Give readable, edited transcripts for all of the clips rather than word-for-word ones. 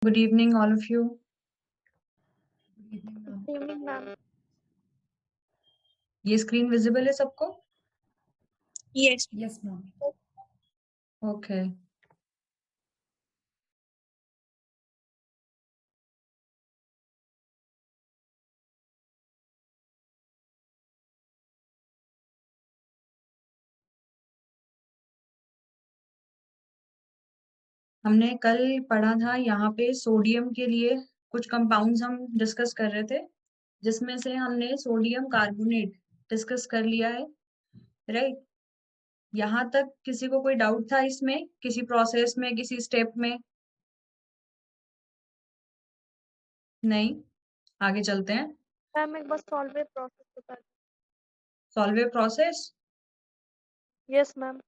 Good evening, all of you. Evening ma'am. ये screen visible है सबको? Yes Yes, ma'am. ओके। हमने कल पढ़ा था यहाँ पे सोडियम के लिए कुछ कंपाउंड्स हम डिस्कस कर रहे थे, जिसमें से हमने सोडियम कार्बोनेट डिस्कस कर लिया है, राइट? यहाँ तक किसी को कोई डाउट था इसमें, किसी प्रोसेस में, किसी स्टेप में? नहीं? आगे चलते हैं। मैम एक बार सॉल्वे प्रोसेस बता दीजिए। Solvay process, yes ma'am.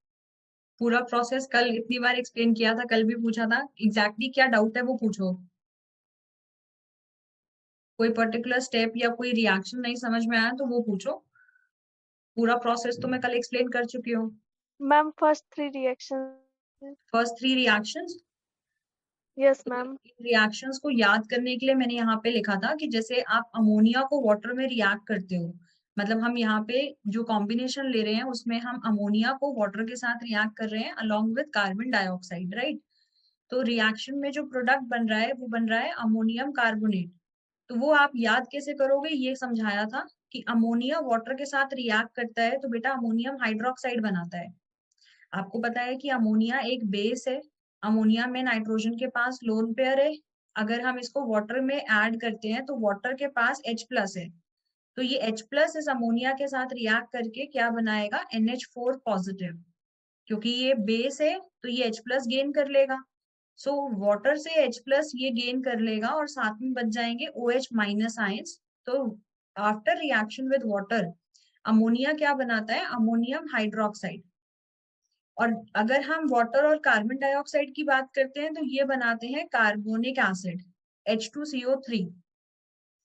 पूरा प्रोसेस कल इतनी बार एक्सप्लेन किया था, कल भी पूछा था, एग्जैक्टली क्या डाउट है वो पूछो। कोई पर्टिकुलर स्टेप या कोई रिएक्शन नहीं समझ में आया तो वो पूछो। पूरा प्रोसेस तो मैं कल एक्सप्लेन कर चुकी हूँ। Ma'am first 3 reaction. First 3 reactions, yes ma'am. Reactions को याद करने के लिए मैंने यहाँ पे लिखा था कि जैसे आप अमोनिया को वाटर में रिएक्ट करते हो, मतलब हम यहाँ पे जो कॉम्बिनेशन ले रहे हैं उसमें हम अमोनिया को वाटर के साथ रिएक्ट कर रहे हैं along with carbon dioxide, right? तो रिएक्शन में जो प्रोडक्ट बन रहा है वो बन रहा है अमोनियम कार्बोनेट। तो वो आप याद कैसे करोगे, ये समझाया था कि अमोनिया वाटर के साथ रिएक्ट करता है तो बेटा अमोनियम हाइड्रोक्साइड बनाता है। आपको पता है कि अमोनिया एक बेस है, अमोनिया में नाइट्रोजन के पास लोन पेयर है। अगर हम इसको वाटर में ऐड करते हैं तो वाटर के पास H+ है, तो ये H+ इस अमोनिया के साथ रिएक्ट करके क्या बनाएगा, NH4 पॉजिटिव। क्योंकि ये बेस है तो ये H+ गेन कर लेगा, सो वाटर से H+ ये गेन कर लेगा और साथ में बच जाएंगे OH- आयंस। तो after reaction with water ammonia क्या बनाता है, अमोनियम हाइड्रोक्साइड। और अगर हम वाटर और कार्बन डाइऑक्साइड की बात करते हैं तो ये बनाते हैं कार्बोनिक एसिड H2CO3।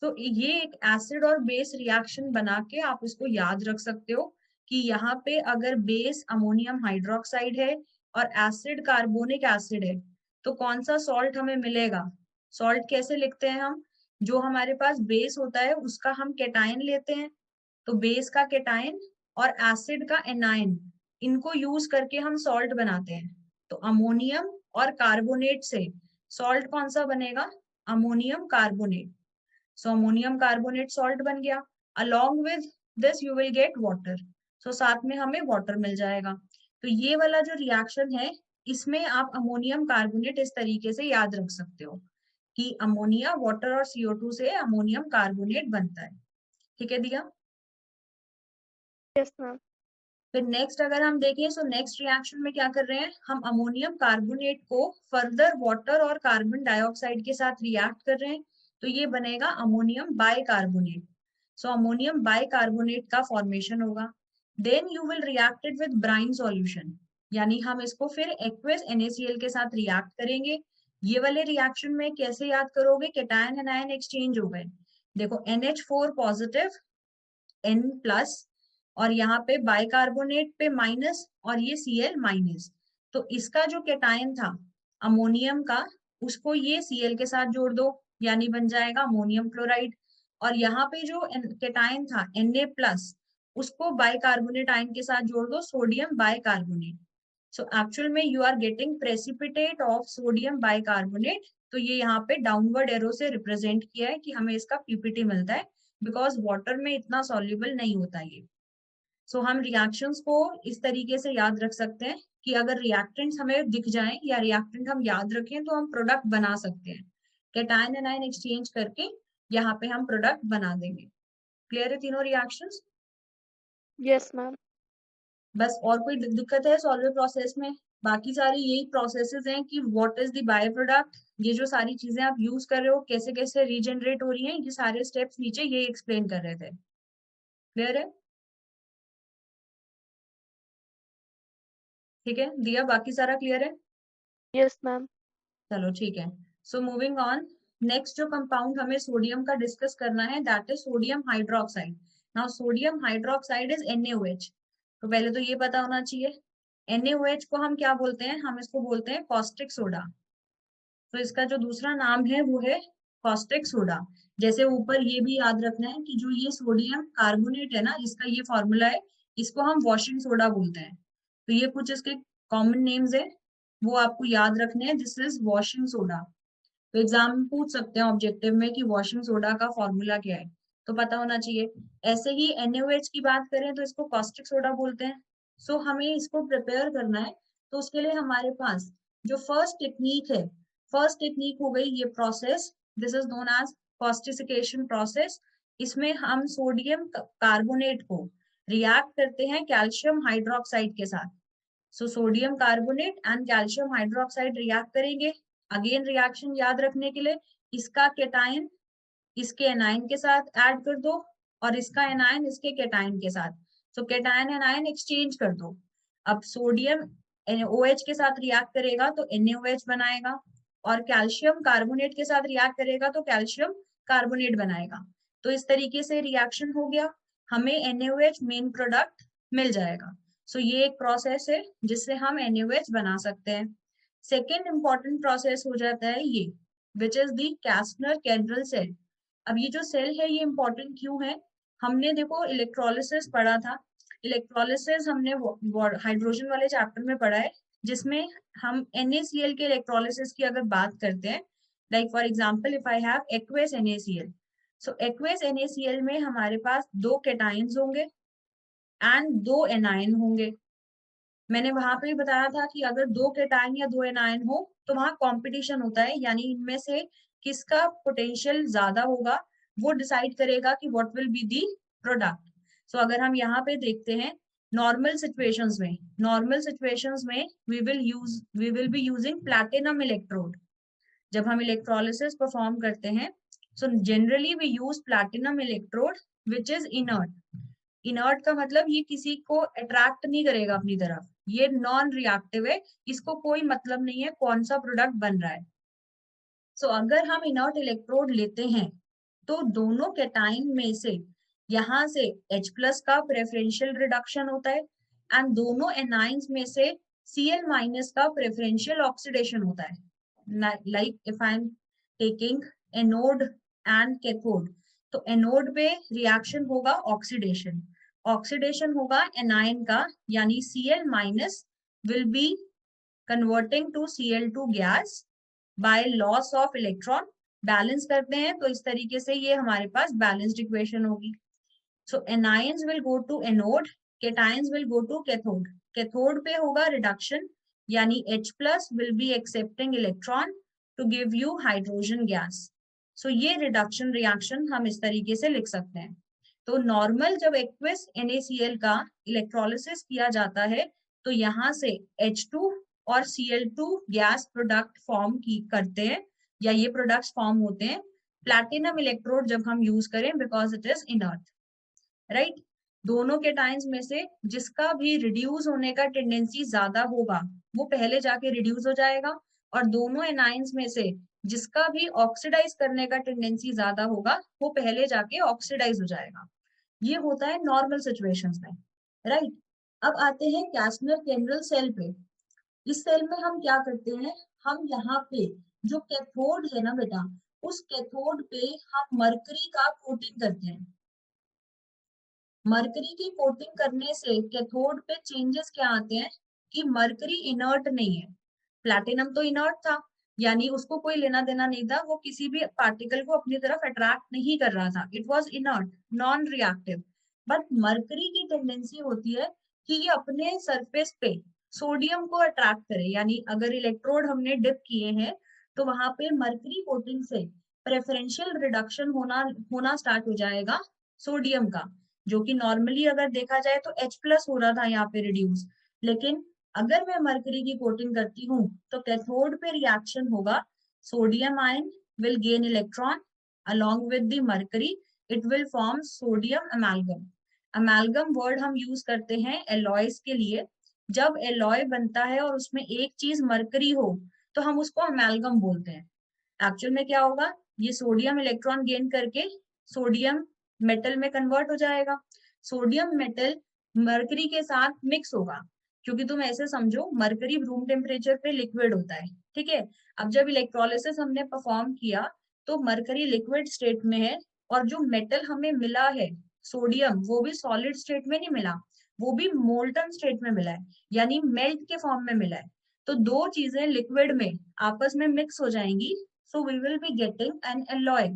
तो ये एक एसिड और बेस रिएक्शन बना के आप इसको याद रख सकते हो कि यहाँ पे अगर बेस अमोनियम हाइड्रोक्साइड है और एसिड कार्बोनिक एसिड है तो कौन सा सॉल्ट हमें मिलेगा। सॉल्ट कैसे लिखते हैं हम, जो हमारे पास बेस होता है उसका हम केटायन लेते हैं, तो बेस का केटायन और एसिड का एनायन, इनको यूज करके हम सॉल्ट बनाते हैं। तो अमोनियम और कार्बोनेट से सॉल्ट कौन सा बनेगा, ammonium carbonate. So ammonium carbonate salt बन गया। Along with this you will get water, so साथ में हमें वाटर मिल जाएगा। तो ये वाला जो रिएक्शन है इसमें आप अमोनियम कार्बोनेट इस तरीके से याद रख सकते हो कि अमोनिया वाटर और CO2 से अमोनियम कार्बोनेट बनता है। ठीक है दिया? Yes ma'am. फिर नेक्स्ट अगर हम देखें सो नेक्स्ट रिएक्शन में क्या कर रहे हैं, हम अमोनियम कार्बोनेट को फर्दर वाटर और कार्बन डाइऑक्साइड के साथ रिएक्ट कर रहे हैं, तो ये बनेगा ammonium bicarbonate. So ammonium bicarbonate का फॉर्मेशन होगा। Then you will react it with brine solution, यानी हम इसको फिर एक्वस NaCl के साथ रिएक्ट करेंगे। ये वाले रिएक्शन में कैसे याद करोगे, कैटायन एनायन एक्सचेंज हो गए। देखो NH4 पॉजिटिव N+ और यहाँ पे बाइकार्बोनेट पे माइनस और ये Cl-। तो इसका जो केटायन था अमोनियम का, उसको ये Cl के साथ जोड़ दो, यानी बन जाएगा अमोनियम क्लोराइड। और यहाँ पे जो केटायन था Na+, उसको बाइकार्बोनेट आयन के साथ जोड़ दो, सोडियम बाइकार्बोनेट। सो एक्चुअल में you are getting precipitate of sodium bicarbonate. तो ये यहाँ पे डाउनवर्ड एरो से रिप्रेजेंट किया है कि हमें इसका पीपीटी मिलता है, बिकॉज वाटर में इतना सॉल्युबल नहीं होता ये। सो हम रिएक्शंस को इस तरीके से याद रख सकते हैं कि अगर रिएक्टेंट्स हमें दिख जाएं या रिएक्टेंट हम याद रखें तो हम प्रोडक्ट बना सकते हैं। कैटायन एनायन एक्सचेंज करके यहाँ पे हम प्रोडक्ट बना देंगे। क्लियर है तीनों रिएक्शंस? Yes ma'am. बस और कोई दिक्कत है सॉल्वर प्रोसेस में? बाकी सारी यही प्रोसेसेस हैं कि what is the by product, ये जो सारी चीजें आप यूज कर रहे हो कैसे कैसे रीजनरेट हो रही हैं, ये सारे स्टेप्स नीचे ये एक्सप्लेन कर रहे थे। क्लियर है? ठीक है दिया, बाकी सारा क्लियर है? Yes ma'am. चलो ठीक है। सो मूविंग ऑन, नेक्स्ट जो कंपाउंड हमें सोडियम का डिस्कस करना है that is sodium hydroxide. Now sodium hydroxide is NaOH। तो पहले तो ये पता होना चाहिए NaOH को हम क्या बोलते हैं, हम इसको बोलते हैं कॉस्टिक सोडा। तो इसका जो दूसरा नाम है वो है कॉस्टिक सोडा। जैसे ऊपर ये भी याद रखना है कि जो ये सोडियम कार्बोनेट है ना, इसका ये फॉर्मूला है, इसको हम वॉशिंग सोडा बोलते हैं। तो ये कुछ इसके कॉमन नेम्स है, वो आपको याद रखने हैं। This is washing soda. तो एग्जाम में पूछ सकते हैं ऑब्जेक्टिव में कि वॉशिंग सोडा का फॉर्मूला क्या है, तो पता होना चाहिए। ऐसे ही NaOH की बात करें तो इसको कॉस्टिक सोडा बोलते हैं। सो हमें इसको प्रिपेयर करना है, तो उसके लिए हमारे पास जो फर्स्ट टेक्निक है, फर्स्ट टेक्निक हो गई ये process, this is known as causticification process. इसमें हम सोडियम कार्बोनेट को रिएक्ट करते हैं कैल्शियम हाइड्रोक्साइड के साथ। So sodium carbonate and calcium hydroxide react करेंगे। अगेन रिएक्शन याद रखने के लिए, इसका केटाइन इसके एनाइन के साथ ऐड कर दो और इसका एनाइन इसके केटाइन के साथ। सो केटाइन एनाइन एक्सचेंज कर दो। अब सोडियम OH के साथ रिएक्ट करेगा तो NaOH बनाएगा, और कैल्शियम कार्बोनेट के साथ रिएक्ट करेगा तो कैल्शियम कार्बोनेट बनाएगा। तो इस तरीके से रिएक्शन हो गया, हमें NaOH मेन प्रोडक्ट मिल जाएगा। सो ये एक प्रोसेस है जिससे हम NaOH बना सकते हैं। सेकेंड इंपॉर्टेंट प्रोसेस हो जाता है ये, which is the कैस्टनर Kellner cell. अब ये जो सेल है ये इंपॉर्टेंट क्यों है, हमने देखो इलेक्ट्रोलिसिस पढ़ा था। इलेक्ट्रोलिसिस हमने हाइड्रोजन वाले चैप्टर में पढ़ा है, जिसमें हम NaCl के इलेक्ट्रोलिसिस की अगर बात करते हैं, like for example if I have aqueous NaCl, so aqueous NaCl में हमारे पास दो केटाइंस होंगे एंड दो एनाइन होंगे। मैंने वहां पे भी बताया था कि अगर दो केटाइन या दो एनाइन हो तो वहां कंपटीशन होता है, यानी इनमें से किसका पोटेंशियल ज्यादा होगा वो डिसाइड करेगा कि what will be the product. So अगर हम यहाँ पे देखते हैं नॉर्मल सिचुएशंस में we will be using platinum electrode. जब हम इलेक्ट्रोलिसिस परफॉर्म करते हैं, so generally we use platinum electrode which is inert. Inert का मतलब ये किसी को अट्रैक्ट नहीं करेगा अपनी तरफ, ये नॉन रिएक्टिव है, इसको कोई मतलब नहीं है कौन सा प्रोडक्ट बन रहा है। सो अगर हम इनर्ट इलेक्ट्रोड लेते हैं तो दोनों केटाइन में से यहाँ से H+ का प्रेफरेंशियल रिडक्शन होता है एंड दोनों एनाइंस में से Cl- का प्रेफरेंशियल ऑक्सीडेशन होता है। Like if I am taking anode and cathode, तो एनोड पे रिएक्शन होगा ऑक्सीडेशन, ऑक्सीडेशन होगा एनाइन का, यानी Cl- will be converting to Cl2 gas by loss of electron. Balance करते हैं तो इस तरीके से ये हमारे पास बैलेंस्ड इक्वेशन होगी। So anions will go to anode, cations will go to cathode. Cathode पे होगा रिडक्शन, यानी H+ will be accepting electron to give you hydrogen gas. So ये रिडक्शन रिएक्शन हम इस तरीके से लिख सकते हैं। तो नॉर्मल जब एक्विस NaCl का इलेक्ट्रोलिसिस किया जाता है तो यहाँ से H2 और Cl2 गैस प्रोडक्ट फॉर्म की करते हैं, या ये प्रोडक्ट्स फॉर्म होते हैं प्लैटिनम इलेक्ट्रोड जब हम यूज करें, because it is inert, right. दोनों के टाइम्स में से जिसका भी रिड्यूस होने का टेंडेंसी ज्यादा होगा वो पहले जाके रिड्यूस हो जाएगा, और दोनों एनाइंस में से जिसका भी ऑक्सीडाइज करने का टेंडेंसी ज्यादा होगा वो पहले जाके ऑक्सीडाइज हो जाएगा। ये होता है नॉर्मल सिचुएशंस में, राइट। अब आते हैं कैस्टनर केंद्रल सेल पे। इस सेल में हम क्या करते हैं, हम यहाँ पे जो कैथोड है ना बेटा, उस कैथोड पे हम मरकरी का कोटिंग करते हैं। मरकरी की कोटिंग करने से कैथोड पे चेंजेस क्या आते हैं कि मरकरी इनर्ट नहीं है। प्लैटिनम तो इनर्ट था, यानी उसको कोई लेना देना नहीं था, वो किसी भी पार्टिकल को अपनी तरफ अट्रैक्ट नहीं कर रहा था, it was inert, non reactive. But mercury की टेंडेंसी होती है कि ये अपने सरफेस पे सोडियम को अट्रैक्ट करे, यानी अगर इलेक्ट्रोड हमने डिप किए हैं तो वहां पे मरकरी कोटिंग से प्रेफरेंशियल रिडक्शन होना स्टार्ट हो जाएगा सोडियम का, जो कि नॉर्मली अगर देखा जाए तो H+ हो रहा था यहाँ पे रिड्यूस। लेकिन अगर मैं मरकरी की कोटिंग करती हूँ तो कैथोड पे रिएक्शन होगा, sodium ion will gain electron along with the mercury, it will form sodium amalgam। Amalgam word हम यूज करते हैं एलॉयज के लिए। जब एलॉय बनता है और उसमें एक चीज मरकरी हो तो हम उसको अमेल्गम बोलते हैं। एक्चुअल में क्या होगा, ये सोडियम इलेक्ट्रॉन गेन करके सोडियम मेटल में कन्वर्ट हो जाएगा। सोडियम मेटल मरकरी के साथ मिक्स होगा, क्योंकि तुम ऐसे समझो मरकरी रूम टेम्परेचर पे लिक्विड होता है, ठीक है। अब जब इलेक्ट्रोलिसिस हमने परफॉर्म किया तो मरकरी लिक्विड स्टेट में है, और जो मेटल हमें मिला है सोडियम, वो भी सॉलिड स्टेट में नहीं मिला, वो भी मोल्टन स्टेट में मिला है, यानी मेल्ट के फॉर्म में मिला है। तो दो चीजें लिक्विड में आपस में मिक्स हो जाएंगी, so we will be getting an alloy.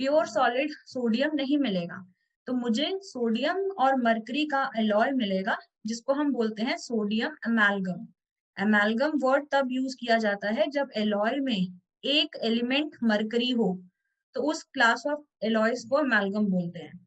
Pure solid sodium नहीं मिलेगा, तो मुझे सोडियम और मरकरी का एलॉय मिलेगा, जिसको हम बोलते हैं सोडियम अमेल्गम। अमेल्गम वर्ड तब यूज किया जाता है जब एलॉय में एक एलिमेंट मरकरी हो, तो उस क्लास ऑफ एलॉयज को अमेल्गम बोलते हैं।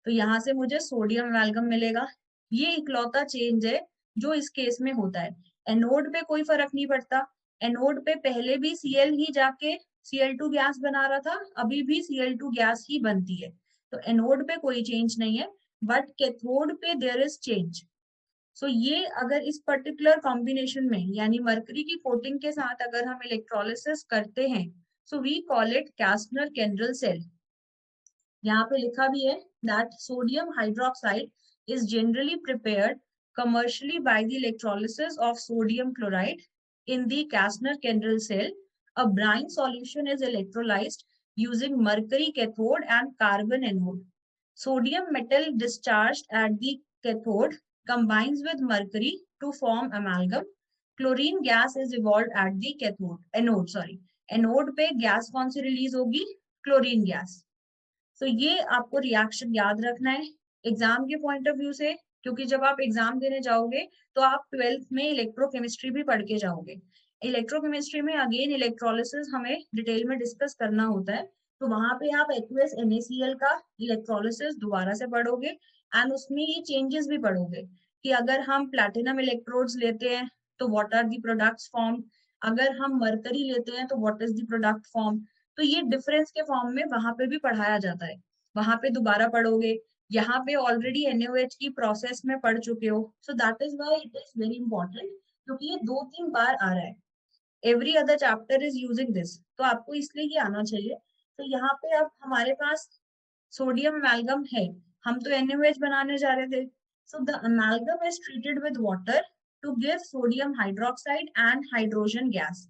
तो यहाँ से मुझे सोडियम अमेल्गम मिलेगा। ये इकलौता चेंज है जो इस केस में होता है। एनोड पे कोई फर्क नहीं पड़ता, एनोड पे पहले भी Cl ही जाके Cl2 गैस बना रहा था, अभी भी Cl2 गैस ही बनती है, तो एनोड पे कोई चेंज नहीं है, बट कैथोड पे देयर इज चेंज। सो ये अगर इस पर्टिकुलर कॉम्बिनेशन में यानी मरकरी की कोटिंग के साथ अगर हम इलेक्ट्रोलिसिस करते हैं, so we call it Castner Kellner cell. यहाँ पे लिखा भी है that sodium hydroxide is generally prepared commercially by the electrolysis of sodium chloride in the Kastner-Kendall cell. A brine solution is electrolyzed using mercury cathode and carbon anode. Sodium metal discharged at the cathode combines with mercury to form amalgam. Chlorine gas is evolved at the anode पे gas कौन सी release होगी? Chlorine gas. तो ये आपको reaction याद रखना है exam के पॉइंट ऑफ व्यू से, क्योंकि जब आप एग्जाम देने जाओगे तो आप 12th में इलेक्ट्रोकेमिस्ट्री भी पढ़ के जाओगे। इलेक्ट्रोकेमिस्ट्री में अगेन इलेक्ट्रोलिसिस हमें डिटेल में डिस्कस करना होता है, तो वहां पे आप एक्वस NaCl का इलेक्ट्रोलिसिस दोबारा से पढ़ोगे, एंड उसमें ये चेंजेस भी पढ़ोगे कि अगर हम प्लैटिनम इलेक्ट्रोड्स लेते हैं तो what are the products form, अगर हम मरकरी लेते हैं तो what is the product form. तो ये डिफरेंस के फॉर्म में वहां पे भी पढ़ाया जाता है, वहां पे दोबारा पढ़ोगे। यहाँ पे ऑलरेडी NaOH की प्रोसेस में पढ़ चुके हो, so that is why it is very important, क्योंकि ये 2-3 बार आ रहा है। Every other chapter is using this, तो आपको इसलिए ये आना चाहिए। तो यहाँ पे अब हमारे पास सोडियम अमेल्गम है, हम तो NaOH बनाने जा रहे थे, so the amalgam is treated with water to give sodium hydroxide and hydrogen gas.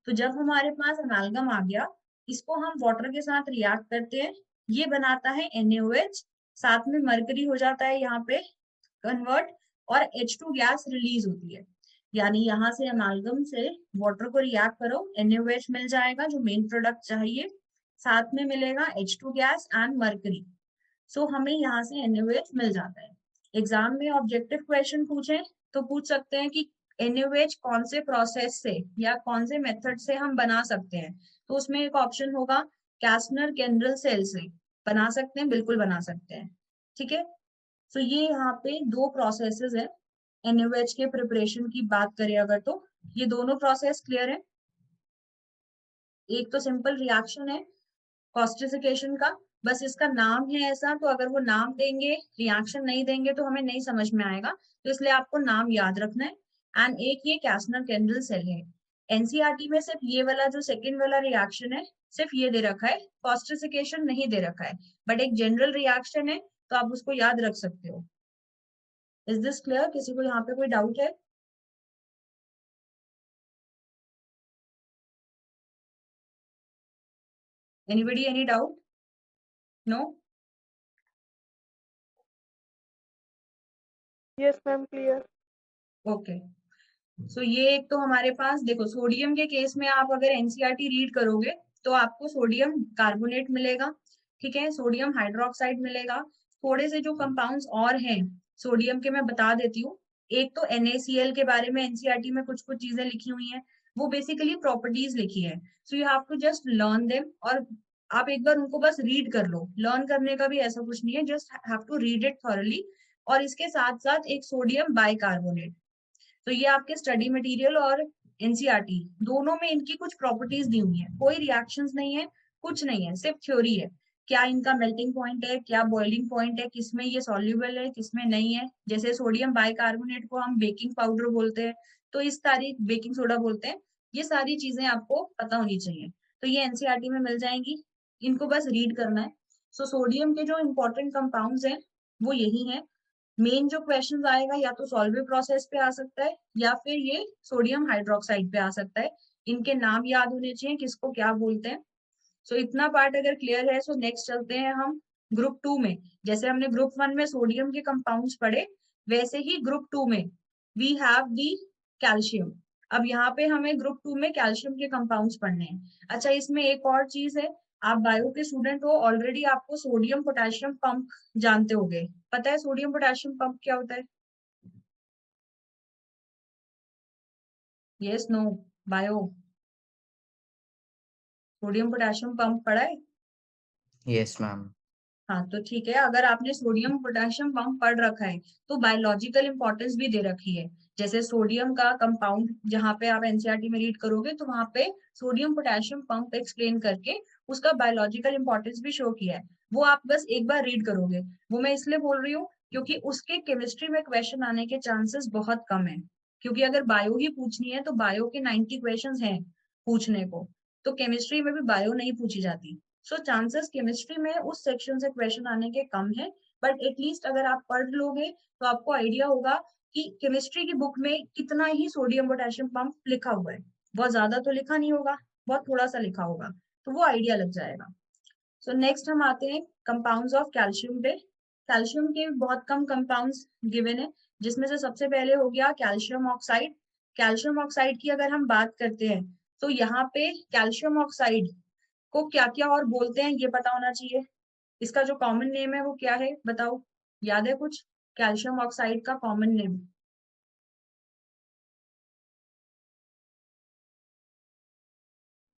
तो जब हमारे पास अमेल्गम आ गया, इसको हम वाटर के साथ रिएक्ट करते हैं, ये बनाता है NaOH, साथ में मरकरी हो जाता है यहाँ पे कन्वर्ट, और H2 गैस रिलीज होती है। यानी यहाँ से अमेल्गम से वाटर को रिएक्ट करो, NaOH मिल जाएगा जो मेन प्रोडक्ट चाहिए, साथ में मिलेगा H2 गैस एंड मरकरी। सो हमें यहाँ से NaOH मिल जाता है। एग्जाम में ऑब्जेक्टिव क्वेश्चन पूछे तो पूछ सकते हैं कि NaOH कौन से प्रोसेस से या कौन से मेथड से हम बना सकते हैं, तो उसमें एक ऑप्शन होगा कैस्टनर केंड्रल सेल से बना सकते हैं, बिल्कुल बना सकते हैं, ठीक है। तो ये यहाँ पे दो प्रोसेसेस है NaOH के प्रिपरेशन की बात करें अगर, तो ये दोनों प्रोसेस क्लियर है। एक तो सिंपल रिएक्शन है कॉस्टिफिकेशन का, बस इसका नाम है ऐसा, तो अगर वो नाम देंगे रिएक्शन नहीं देंगे तो हमें नहीं समझ में आएगा, तो इसलिए आपको नाम याद रखना है। एंड एक ये कैस्टनर केंड्रल सेल है। एनसीईआरटी में सिर्फ ये वाला जो सेकंड वाला रिएक्शन है सिर्फ ये दे रखा है, कॉस्टिफिकेशन नहीं दे रखा है, बट एक जनरल रिएक्शन है तो आप उसको याद रख सकते हो। Is this clear? किसी को यहाँ पे कोई डाउट है? Anybody any doubt? No? Yes, ma'am. Clear. Okay. So ये एक तो हमारे पास देखो, सोडियम के केस में आप अगर एनसीईआरटी रीड करोगे तो आपको सोडियम कार्बोनेट मिलेगा, ठीक है, सोडियम हाइड्रोक्साइड मिलेगा। थोड़े से जो कंपाउंड्स और हैं सोडियम के मैं बता देती हूँ। एक तो NaCl के बारे में एनसीईआरटी में कुछ कुछ चीजें लिखी हुई हैं, वो बेसिकली प्रॉपर्टीज लिखी है, so you have to just learn them, और आप एक बार उनको बस रीड कर लो, लर्न करने का भी ऐसा कुछ नहीं है, just have to read it thoroughly. और इसके साथ साथ एक सोडियम बाइकार्बोनेट, तो ये आपके स्टडी मटेरियल और एनसीईआरटी दोनों में इनकी कुछ प्रॉपर्टीज दी हुई है, कोई रिएक्शंस नहीं है, कुछ नहीं है, सिर्फ थ्योरी है। क्या इनका मेल्टिंग पॉइंट है, क्या बॉइलिंग पॉइंट है, किसमें ये सॉल्युबल है किसमें नहीं है। जैसे सोडियम बाइकार्बोनेट को हम बेकिंग पाउडर बोलते हैं, तो इस सारी बेकिंग सोडा बोलते हैं। ये सारी चीजें आपको पता होनी चाहिए, तो ये एनसीईआरटी में मिल जाएंगी, इनको बस रीड करना है। सो सोडियम के जो इंपॉर्टेंट कंपाउंड्स हैं वो यही है, मेन जो क्वेश्चन आएगा या तो सॉल्वे प्रोसेस पे आ सकता है या फिर ये सोडियम हाइड्रोक्साइड पे आ सकता है। इनके नाम याद होने चाहिए किसको क्या बोलते हैं। सो इतना पार्ट अगर क्लियर है, सो नेक्स्ट चलते हैं हम ग्रुप 2 में। जैसे हमने ग्रुप 1 में सोडियम के कंपाउंड्स पढ़े, वैसे ही ग्रुप 2 में वी हैव दी कैल्शियम। अब यहाँ पे हमें ग्रुप 2 में कैल्शियम के कंपाउंड्स पढ़ने हैं। अच्छा, इसमें एक और चीज है, आप बायो के स्टूडेंट हो, ऑलरेडी आपको सोडियम पोटेशियम पंप जानते होंगे। पता है सोडियम पोटेशियम पंप क्या होता है? Yes, no, bio, sodium potassium pump पढ़ा है? Yes ma'am. हाँ, तो ठीक है, अगर आपने सोडियम पोटेशियम पंप पढ़ रखा है तो बायोलॉजिकल इंपॉर्टेंस भी दे रखी है। जैसे सोडियम का कंपाउंड जहाँ पे आप एनसीईआरटी में रीड करोगे तो वहां पे सोडियम पोटेशियम पंप एक्सप्लेन करके उसका बायोलॉजिकल इंपॉर्टेंस भी शो किया है। वो आप बस एक बार रीड करोगे। वो मैं इसलिए बोल रही हूँ क्योंकि उसके केमिस्ट्री में क्वेश्चन आने के चांसेस बहुत कम है। क्योंकि अगर बायो ही पूछनी है तो बायो के 90 क्वेश्चन हैं पूछने को, तो केमिस्ट्री में भी बायो नहीं पूछी जाती। सो चांसेस केमिस्ट्री में उस सेक्शन से क्वेश्चन आने के कम है। बट एटलीस्ट अगर आप पढ़ लोगे तो आपको आइडिया होगा कि केमिस्ट्री की बुक में कितना ही सोडियम पोटेशियम पंप लिखा हुआ है। बहुत ज्यादा तो लिखा नहीं होगा, बहुत थोड़ा सा लिखा होगा, तो वो आइडिया लग जाएगा। सो नेक्स्ट हम आते हैं कंपाउंड्स ऑफ कैल्शियम पे। कैल्शियम के बहुत कम कंपाउंड्स गिवन है, जिसमें से सबसे पहले हो गया कैल्शियम ऑक्साइड। कैल्शियम ऑक्साइड की अगर हम बात करते हैं तो यहाँ पे कैल्शियम ऑक्साइड को क्या क्या और बोलते हैं ये पता होना चाहिए। इसका जो कॉमन नेम है वो क्या है, बताओ, याद है कुछ? कैल्शियम ऑक्साइड का कॉमन नेम?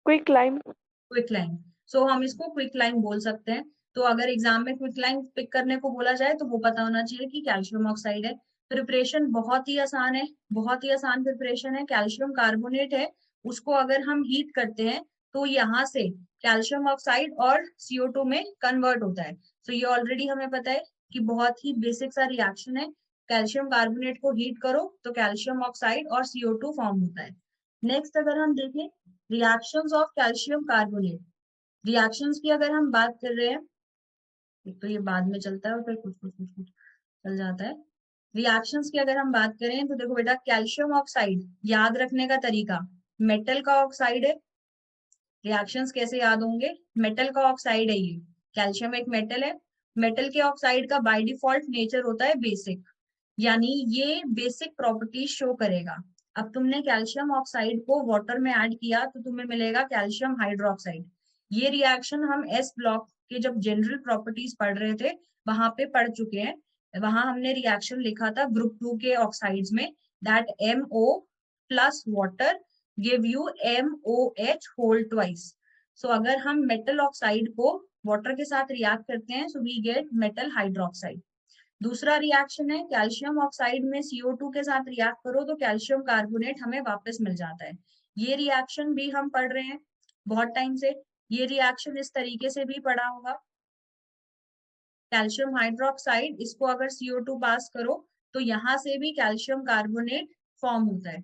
क्विकलाइम। क्विकलाइन। सो हम इसको क्विकलाइन बोल सकते हैं। तो अगर एग्जाम में क्विकलाइन पिक करने को बोला जाए तो वो पता होना चाहिए कि कैल्शियम ऑक्साइड है। प्रिपरेशन बहुत ही आसान है, बहुत ही आसान प्रिपरेशन है। कैल्शियम कार्बोनेट है, उसको अगर हम हीट करते हैं तो यहाँ से कैल्शियम ऑक्साइड और CO2 में कन्वर्ट होता है। तो ये ऑलरेडी हमें पता है कि बहुत ही बेसिक सा रिएक्शन है। कैल्शियम कार्बोनेट को हीट करो तो कैल्शियम ऑक्साइड और CO2 फॉर्म होता है। नेक्स्ट अगर हम देखें reactions of calcium carbonate, reactions की अगर हम बात कर रहे हैं, एक तो ये बाद में चलता है और फिर कुछ चल जाता है। रिएक्शंस की अगर हम बात करें तो देखो बेटा, कैल्शियम ऑक्साइड याद रखने का तरीका, मेटल का ऑक्साइड है। रिएक्शंस कैसे याद होंगे? मेटल का ऑक्साइड है ये, कैल्शियम एक मेटल है। मेटल के ऑक्साइड का बाय डिफॉल्ट नेचर होता है बेसिक, यानी ये बेसिक प्रॉपर्टीज शो करेगा। अब तुमने कैल्शियम ऑक्साइड को वाटर में ऐड किया तो तुम्हें मिलेगा कैल्शियम हाइड्रोक्साइड। ये रिएक्शन हम एस ब्लॉक के जब जनरल प्रॉपर्टीज पढ़ रहे थे वहां पे पढ़ चुके हैं। वहां हमने रिएक्शन लिखा था ग्रुप 2 के ऑक्साइड्स में, that MO plus water give you MOH whole twice. So अगर हम मेटल ऑक्साइड को वाटर के साथ रिएक्ट करते हैं so we get metal hydroxide. दूसरा रिएक्शन है कैल्शियम ऑक्साइड में CO2 के साथ रिएक्ट करो तो कैल्शियम कार्बोनेट हमें वापस मिल जाता है। ये रिएक्शन भी हम पढ़ रहे हैं बहुत टाइम से। ये रिएक्शन इस तरीके से भी पढ़ा होगा, कैल्शियम हाइड्रोक्साइड, इसको अगर CO2 पास करो तो यहाँ से भी कैल्शियम कार्बोनेट फॉर्म होता है।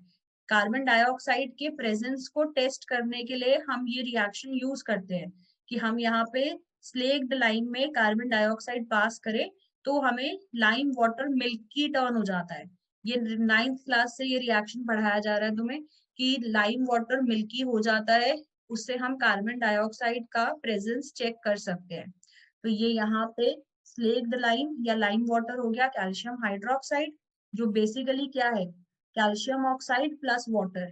कार्बन डाइऑक्साइड के प्रेजेंस को टेस्ट करने के लिए हम ये रिएक्शन यूज करते हैं कि हम यहाँ पे स्लेक्ड लाइम में कार्बन डाइऑक्साइड पास करें तो हमें लाइम वाटर मिल्की टर्न हो जाता है। ये 9th क्लास से ये रिएक्शन पढ़ाया जा रहा है तुम्हें कि लाइम वाटर मिल्की हो जाता है, उससे हम कार्बन डाइऑक्साइड का प्रेजेंस चेक कर सकते हैं। तो ये यहाँ पे स्लेक्ड लाइम या लाइम वाटर हो गया कैल्शियम हाइड्रोक्साइड, जो बेसिकली क्या है, कैल्शियम ऑक्साइड प्लस वाटर।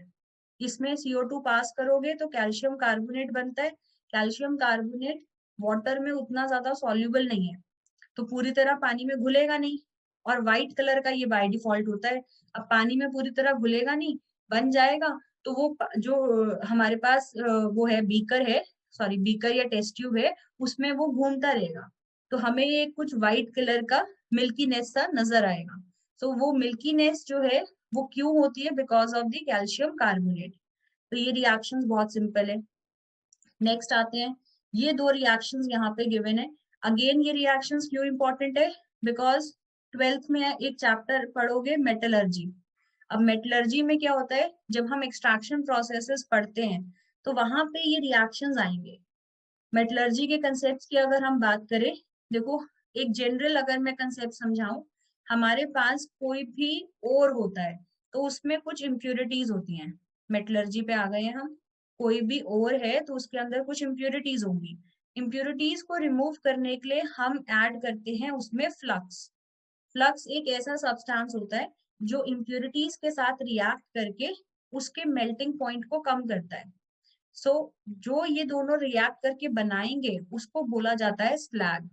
इसमें CO2 पास करोगे तो कैल्शियम कार्बोनेट बनता है। कैल्शियम कार्बोनेट वाटर में उतना ज्यादा सॉल्युबल नहीं है, तो पूरी तरह पानी में घुलेगा नहीं, और व्हाइट कलर का ये बाय डिफॉल्ट होता है। अब पानी में पूरी तरह घुलेगा नहीं, बन जाएगा तो वो जो हमारे पास वो है बीकर है, सॉरी बीकर या टेस्ट ट्यूब है, उसमें वो घूमता रहेगा तो हमें ये कुछ व्हाइट कलर का मिल्कीनेस सा नजर आएगा। तो वो मिल्कीनेस जो है वो क्यों होती है? Because of the calcium carbonate. तो ये रिएक्शंस बहुत सिंपल है। नेक्स्ट आते हैं, ये दो रिएक्शंस यहाँ पे गिवन है। अगेन ये रिएक्शंस क्यों इंपॉर्टेंट है? बिकॉज 12th में एक चैप्टर पढ़ोगे मेटलर्जी। अब मेटलर्जी में क्या होता है, जब हम एक्सट्रैक्शन प्रोसेसेस पढ़ते हैं तो वहां पे ये रिएक्शंस आएंगे। मेटलर्जी के कंसेप्ट की अगर हम बात करें, देखो एक जनरल अगर मैं कंसेप्ट समझाऊं हमारे पास कोई भी ओर होता है तो उसमें कुछ इम्प्योरिटीज होती हैं। मेटलर्जी पे आ गए हैं हम। कोई भी ओर है तो उसके अंदर कुछ इम्प्योरिटीज होंगी। इम्प्योरिटीज को रिमूव करने के लिए हम ऐड करते हैं उसमें फ्लक्स। फ्लक्स एक ऐसा सब्सटेंस होता है जो इम्प्योरिटीज के साथ रिएक्ट करके उसके मेल्टिंग पॉइंट को कम करता है। सो जो ये दोनों रिएक्ट करके बनाएंगे उसको बोला जाता है स्लैग।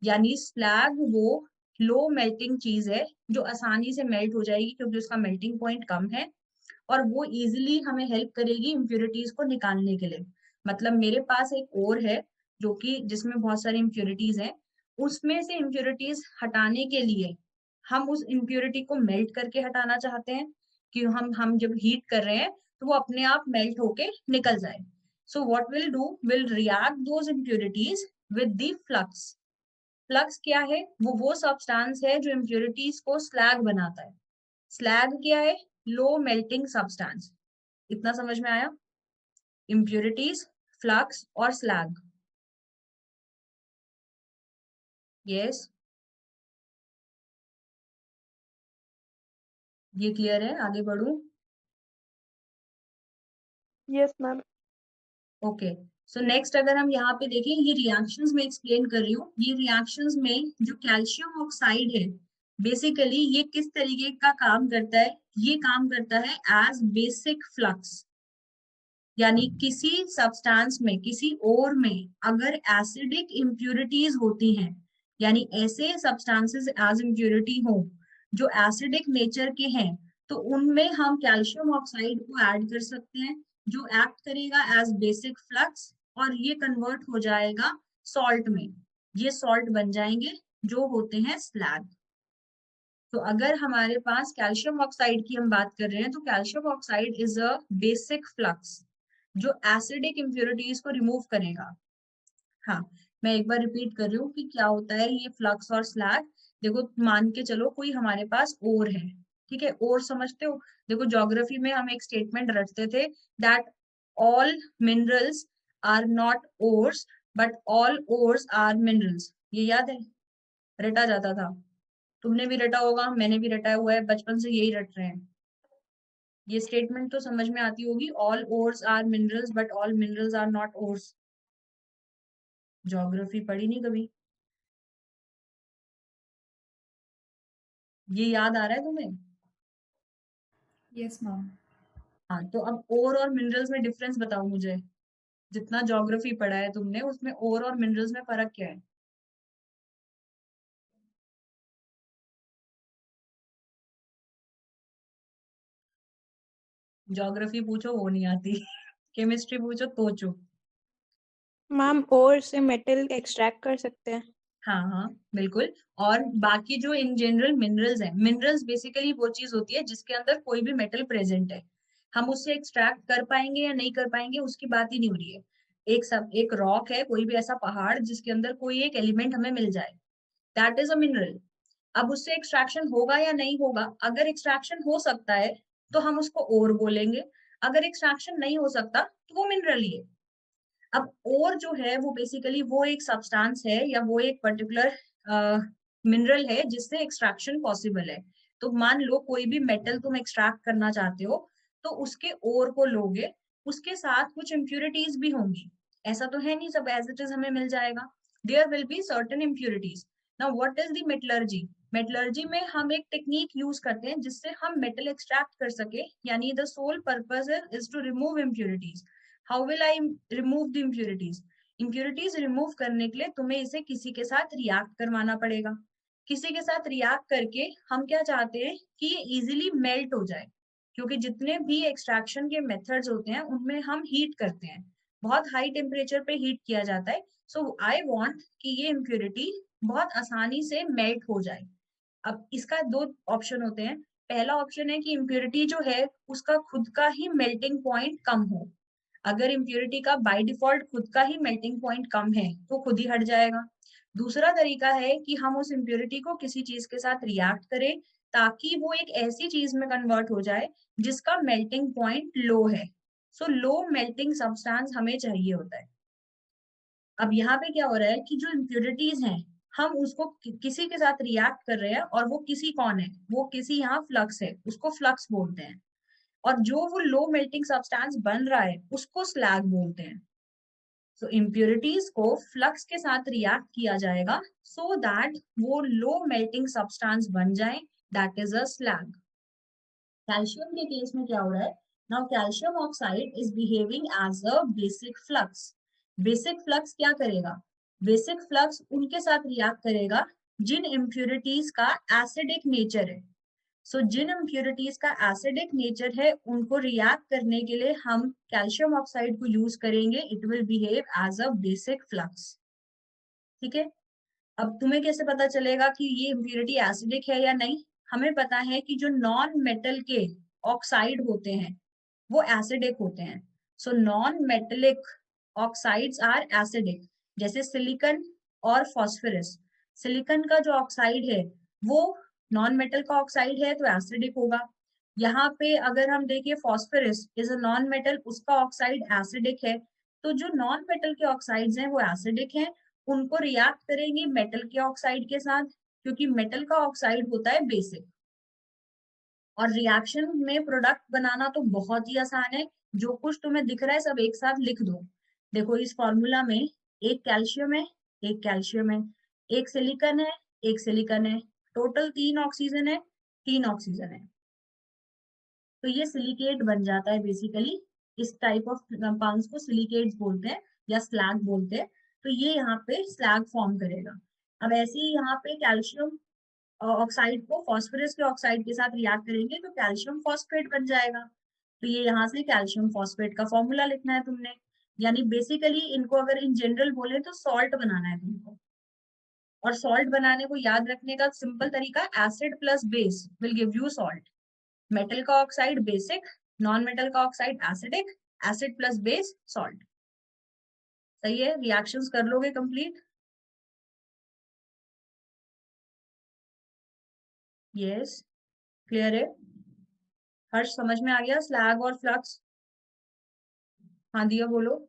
यानी स्लैग वो लो मेल्टिंग चीज है जो आसानी से मेल्ट हो जाएगी क्योंकि उसका मेल्टिंग पॉइंट कम है, और वो इजिली हमें हेल्प करेगी इम्प्योरिटीज को निकालने के लिए। मतलब मेरे पास एक और है जो कि जिसमें बहुत सारी इम्प्योरिटीज हैं, उसमें से इम्प्योरिटीज हटाने के लिए हम उस इम्प्योरिटी को मेल्ट करके हटाना चाहते हैं कि हम जब हीट कर रहे हैं तो वो अपने आप मेल्ट होके निकल जाए। So what will do, will react those impurities with the flux. Flux क्या है, वो सब्सटेंस है जो इम्प्योरिटीज को स्लैग बनाता है। स्लैग क्या है, लो मेल्टिंग सब्सटेंस। इतना समझ में आया? इम्प्योरिटीज, फ्लक्स और स्लैग। यस, ये क्लियर है? आगे बढ़ूं? Yes, ma'am. Okay. So next अगर हम यहाँ पे देखें, ये रिएक्शंस में एक्सप्लेन कर रही हूँ। ये रिएक्शंस में जो कैल्शियम ऑक्साइड है, बेसिकली ये किस तरीके का काम करता है, ये काम करता है एज बेसिक फ्लक्स। यानी किसी सब्सटेंस में, किसी ओर में अगर एसिडिक इम्प्यूरिटीज होती हैं, यानी ऐसे सब्सटेंसेस एज इम्प्यूरिटी हो जो एसिडिक नेचर के हैं, तो उनमें हम कैल्शियम ऑक्साइड को ऐड कर सकते हैं जो एक्ट करेगा एज बेसिक फ्लक्स, और ये कन्वर्ट हो जाएगा सॉल्ट में। ये सॉल्ट बन जाएंगे जो होते हैं स्लैग। तो अगर हमारे पास कैल्शियम ऑक्साइड की हम बात कर रहे हैं तो calcium oxide is a basic flux जो एसिडिक इम्प्योरिटीज को रिमूव करेगा। हाँ, मैं एक बार रिपीट कर रही हूँ कि क्या होता है ये फ्लक्स और स्लैग। देखो मान के चलो कोई हमारे पास ओर है, ठीक है? ओर समझते हो? देखो ज्योग्राफी में हम एक स्टेटमेंट रटते थे that all minerals are not ores but all ores are minerals. ये याद है? रटा जाता था। तुमने भी रटा होगा, मैंने भी रटा हुआ है, बचपन से यही रट रहे हैं। ये स्टेटमेंट तो समझ में आती होगी, all ores are minerals but all minerals are not ores. Geography पढ़ी नहीं कभी? ये याद आ रहा है तुम्हें? Yes ma'am. हाँ, तो अब ओर और मिनरल्स में डिफरेंस बताओ मुझे। जितना ज्योग्राफी पढ़ा है तुमने उसमें ओर और मिनरल्स में फर्क क्या है? ज्योग्राफी पूछो वो नहीं आती, केमिस्ट्री पूछो तो चुप। मैम ओर से मेटल एक्सट्रैक्ट कर सकते हैं। हाँ हाँ बिल्कुल। और बाकी जो इन जनरल मिनरल्स हैं, मिनरल्स बेसिकली वो चीज होती है जिसके अंदर कोई भी मेटल प्रेजेंट है। हम उससे एक्सट्रैक्ट कर पाएंगे या नहीं कर पाएंगे उसकी बात ही नहीं हो रही है। एक रॉक है, कोई भी ऐसा पहाड़ जिसके अंदर कोई एक एलिमेंट हमें मिल जाए, दैट इज अ मिनरल। अब उससे एक्सट्रैक्शन होगा या नहीं होगा, अगर एक्सट्रैक्शन हो सकता है तो हम उसको ओर बोलेंगे, अगर एक्सट्रैक्शन नहीं हो सकता तो वो मिनरल ही है। अब ओर जो है वो बेसिकली वो एक सब्सटेंस है या वो एक पर्टिकुलर मिनरल है जिससे एक्सट्रैक्शन पॉसिबल है। तो मान लो कोई भी मेटल तुम एक्सट्रैक्ट करना चाहते हो तो उसके ओर को लोगे, उसके साथ कुछ इम्प्यूरिटीज भी होंगी। ऐसा तो है नहीं सब एज इट इज हमें मिल जाएगा, there will be certain impurities. Now what is the metallurgy? Metallurgy में हम एक टेक्निक यूज करते हैं जिससे हम मेटल एक्सट्रैक्ट कर सके, यानी the sole purpose is to remove impurities. How will I remove the impurities? Impurities remove करने के लिए तुम्हें इसे किसी के साथ रिएक्ट करवाना पड़ेगा। किसी के साथ रिएक्ट करके हम क्या चाहते हैं कि ये इजिली मेल्ट हो जाए, क्योंकि जितने भी एक्सट्रैक्शन के मेथड्स होते हैं उनमें हम हीट करते हैं, बहुत हाई टेम्परेचर पे हीट किया जाता है। सो आई वांट कि ये इम्प्यूरिटी बहुत आसानी से मेल्ट हो जाए। अब इसका दो ऑप्शन होते हैं। पहला ऑप्शन है कि इम्प्योरिटी जो है उसका खुद का ही मेल्टिंग पॉइंट कम हो। अगर इम्प्योरिटी का बाय डिफॉल्ट खुद का ही मेल्टिंग पॉइंट कम है तो खुद ही हट जाएगा। दूसरा तरीका है कि हम उस इम्प्योरिटी को किसी चीज के साथ रिएक्ट करें ताकि वो एक ऐसी चीज में कन्वर्ट हो जाए जिसका मेल्टिंग पॉइंट लो है। सो लो मेल्टिंग सब्सटेंस हमें चाहिए होता है। अब यहाँ पे क्या हो रहा है कि जो इम्प्योरिटीज हैं हम उसको किसी के साथ रिएक्ट कर रहे हैं, और वो किसी कौन है, वो किसी यहाँ फ्लक्स है, उसको फ्लक्स बोलते हैं। और जो वो लो मेल्टिंग सब्सटेंस बन रहा है उसको स्लैग बोलते हैं। सो इम्प्योरिटीज को फ्लक्स के साथ रिएक्ट किया जाएगा सो दैट वो लो मेल्टिंग सब्सटेंस बन जाए, that is a slag. Calcium के केस में क्या हो रहा है, now calcium oxide is behaving as a basic flux. Basic flux क्या करेगा, बेसिक फ्लक्स उनके साथ रिएक्ट करेगा जिन इम्प्योरिटीज का एसिडिक नेचर है। सो जिन इम्प्योरिटीज का एसिडिक नेचर है उनको रिएक्ट करने के लिए हम कैल्शियम ऑक्साइड को यूज करेंगे, it will behave as a basic flux. ठीक है, अब तुम्हें कैसे पता चलेगा कि ये इम्प्योरिटी एसिडिक है या नहीं? हमें पता है कि जो नॉन मेटल के ऑक्साइड होते हैं वो एसिडिक होते हैं। So non metallic oxides are acidic, जैसे सिलिकॉन और फॉस्फोरस। सिलिकॉन का जो ऑक्साइड है वो नॉन मेटल का ऑक्साइड है तो एसिडिक होगा। यहाँ पे अगर हम देखें phosphorus is a non metal, उसका ऑक्साइड एसिडिक है। तो जो नॉन मेटल के ऑक्साइड्स हैं वो एसिडिक हैं, उनको रिएक्ट करेंगे मेटल के ऑक्साइड के साथ, क्योंकि मेटल का ऑक्साइड होता है बेसिक। और रिएक्शन में प्रोडक्ट बनाना तो बहुत ही आसान है, जो कुछ तुम्हें दिख रहा है सब एक साथ लिख दो। देखो इस फॉर्मूला में एक कैल्शियम है, एक कैल्शियम है, एक सिलिकॉन है, एक सिलिकॉन है, टोटल 3 ऑक्सीजन है, 3 ऑक्सीजन है। तो ये सिलिकेट बन जाता है बेसिकली। इस टाइप ऑफ कंपाउंड्स को सिलिकेट्स बोलते हैं या स्लैग बोलते हैं। तो ये यहाँ पे स्लैग फॉर्म करेगा। अब ऐसे ही यहाँ पे कैल्शियम ऑक्साइड को फॉस्फोरस के ऑक्साइड के साथ रिएक्ट करेंगे तो कैल्शियम फॉस्फेट बन जाएगा। तो ये यहाँ से कैल्शियम फॉस्फेट का फॉर्मूला लिखना है तुमने। यानी बेसिकली इनको अगर इन जनरल बोले तो सॉल्ट बनाना है तुमको। और सॉल्ट बनाने को याद रखने का सिंपल तरीका, acid plus base will give you salt. Metal का ऑक्साइड बेसिक, नॉन मेटल का oxide acidic, acid plus base salt. सही है, रिएक्शंस कर लोगे कंप्लीट? यस, क्लियर है? हर्ष समझ में आ गया स्लैग और फ्लक्स? हाँ दिया बोलो।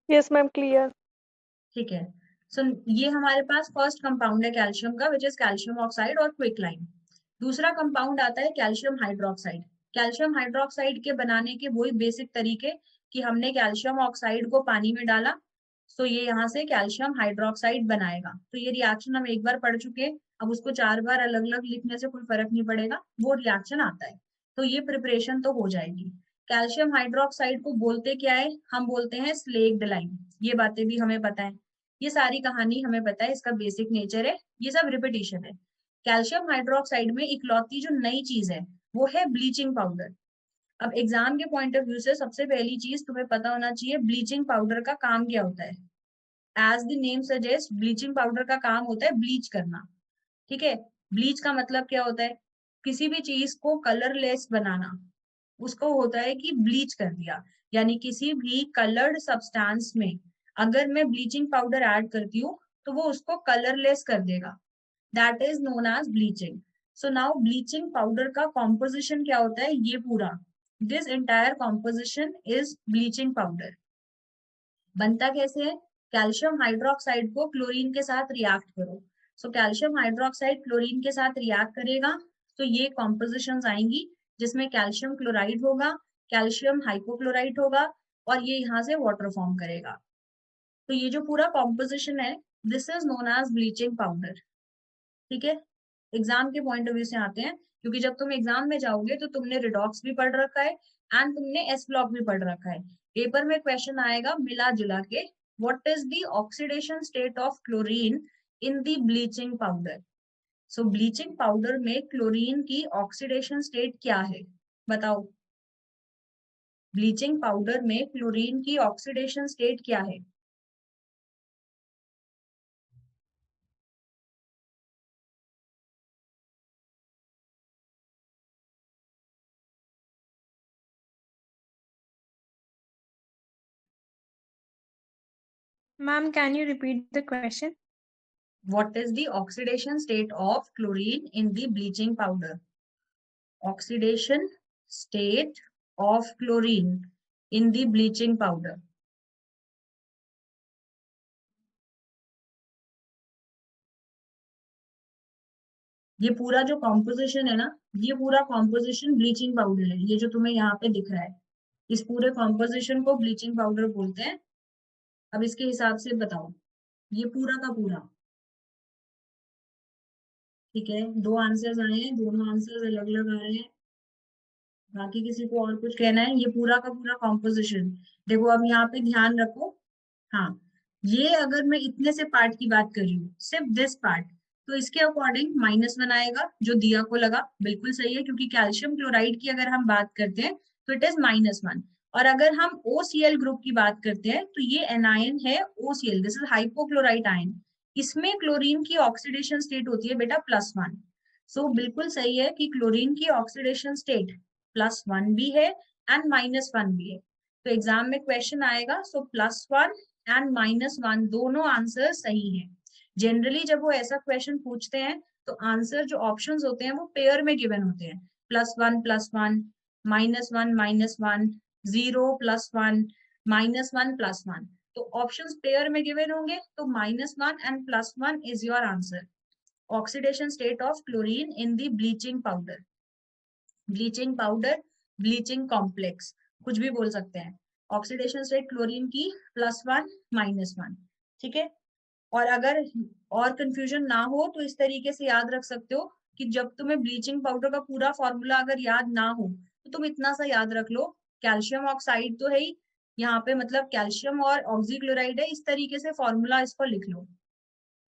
Yes, ma'am. Clear. ठीक है, सो ये हमारे पास फर्स्ट कंपाउंड है कैल्शियम का, विच इज कैल्शियम ऑक्साइड और क्विकलाइन। दूसरा कंपाउंड आता है कैल्शियम हाइड्रोक्साइड। कैल्शियम हाइड्रोक्साइड के बनाने के वही बेसिक तरीके कि हमने कैल्शियम ऑक्साइड को पानी में डाला, सो ये यहाँ से कैल्शियम हाइड्रोक्साइड बनाएगा। तो ये रिएक्शन हम एक बार पढ़ चुके हैं, अब उसको 4 बार अलग अलग लिखने से कोई फर्क नहीं पड़ेगा, वो रिएक्शन आता है। तो ये प्रिपरेशन तो हो जाएगी। कैल्शियम हाइड्रोक्साइड को बोलते क्या है, हम बोलते हैं स्लेक्ड लाइम। ये बातें भी हमें पता है, ये सारी कहानी हमें पता है, इसका बेसिक नेचर है, ये सब रिपीटिशन है। कैल्शियम हाइड्रोक्साइड में इकलौती जो नई चीज है वो है ब्लीचिंग पाउडर। अब एग्जाम के पॉइंट ऑफ व्यू से सबसे पहली चीज तुम्हें पता होना चाहिए, ब्लीचिंग पाउडर का काम क्या होता है। As the name suggest, bleaching powder का काम होता है ब्लीच करना। ठीक है, ब्लीच का मतलब क्या होता है, किसी भी चीज को कलरलेस बनाना, उसको होता है कि ब्लीच कर दिया। यानी किसी भी कलर्ड सब्सटेंस में अगर मैं ब्लीचिंग पाउडर ऐड करती हूँ तो वो उसको कलरलेस कर देगा, that is known as bleaching. So now bleaching powder का कॉम्पोजिशन क्या होता है, ये पूरा, this entire composition is bleaching powder. बनता कैसे है, कैल्शियम हाइड्रोक्साइड को क्लोरीन के साथ रिएक्ट करो। सो कैल्शियम हाइड्रोक्साइड क्लोरीन के साथ रिएक्ट करेगा तो ये कॉम्पोजिशंस आएंगी जिसमें कैल्शियम क्लोराइड होगा, कैल्शियम हाइपोक्लोराइड होगा, और ये यहाँ से वाटर फॉर्म करेगा। तो ये जो पूरा कॉम्पोजिशन है this is known as bleaching powder. ठीक है, एग्जाम के पॉइंट ऑफ व्यू से आते हैं, क्योंकि जब तुम एग्जाम में जाओगे तो तुमने रिडॉक्स भी पढ़ रखा है एंड तुमने एस ब्लॉक भी पढ़ रखा है। पेपर में क्वेश्चन आएगा मिला जुला के, what is the oxidation state of chlorine in the bleaching powder. So bleaching powder में क्लोरीन की ऑक्सीडेशन स्टेट क्या है, बताओ। ब्लीचिंग पाउडर में क्लोरीन की ऑक्सीडेशन स्टेट क्या है? Ma'am, can you repeat the question? What is the oxidation state of chlorine in the bleaching powder? Oxidation state of chlorine in the bleaching powder. ये पूरा जो कॉम्पोजिशन है ना, ये पूरा कॉम्पोजिशन ब्लीचिंग पाउडर है, ये जो तुम्हें यहाँ पे दिख रहा है, इस पूरे कॉम्पोजिशन को ब्लीचिंग पाउडर बोलते हैं। अब इसके हिसाब से बताओ, ये पूरा का पूरा, ठीक है, दो आंसर्स आए हैं, दोनों आंसर्स अलग अलग आ रहे हैं। बाकी किसी को और कुछ कहना है? ये पूरा का पूरा कॉम्पोजिशन, देखो अब यहाँ पे ध्यान रखो। हाँ, ये अगर मैं इतने से पार्ट की बात कर रही हूँ, सिर्फ दिस पार्ट, तो इसके अकॉर्डिंग -1 आएगा, जो दिया को लगा बिल्कुल सही है, क्योंकि कैल्शियम क्लोराइड की अगर हम बात करते हैं तो इट इज -1। और अगर हम OCl ग्रुप की बात करते हैं तो ये एनायन है OCl, this is hypochlorite ion. इसमें क्लोरीन की ऑक्सीडेशन स्टेट होती है बेटा +1। सो बिल्कुल सही है कि क्लोरीन की ऑक्सीडेशन स्टेट +1 भी है एंड -1 भी है। तो एग्जाम में क्वेश्चन आएगा, सो +1 एंड -1 दोनों आंसर सही है। जनरली जब वो ऐसा क्वेश्चन पूछते हैं तो आंसर जो ऑप्शंस होते हैं वो पेयर में गिवन होते हैं, +1 +1, -1 -1, 0 +1, -1 +1। तो ऑप्शंस पेयर में गिवन होंगे, तो -1 and +1 is your answer. Oxidation state of chlorine in the bleaching powder, bleaching powder, bleaching complex, कुछ भी बोल सकते हैं। ऑक्सीडेशन स्टेट क्लोरीन की +1 -1, ठीक है। और अगर और कंफ्यूजन ना हो तो इस तरीके से याद रख सकते हो कि जब तुम्हें ब्लीचिंग पाउडर का पूरा फॉर्मूला अगर याद ना हो तो तुम इतना सा याद रख लो, कैल्शियम ऑक्साइड तो है ही यहाँ पे, मतलब कैल्शियम और ऑक्सीक्लोराइड है, इस तरीके से फॉर्मूला इसको लिख लो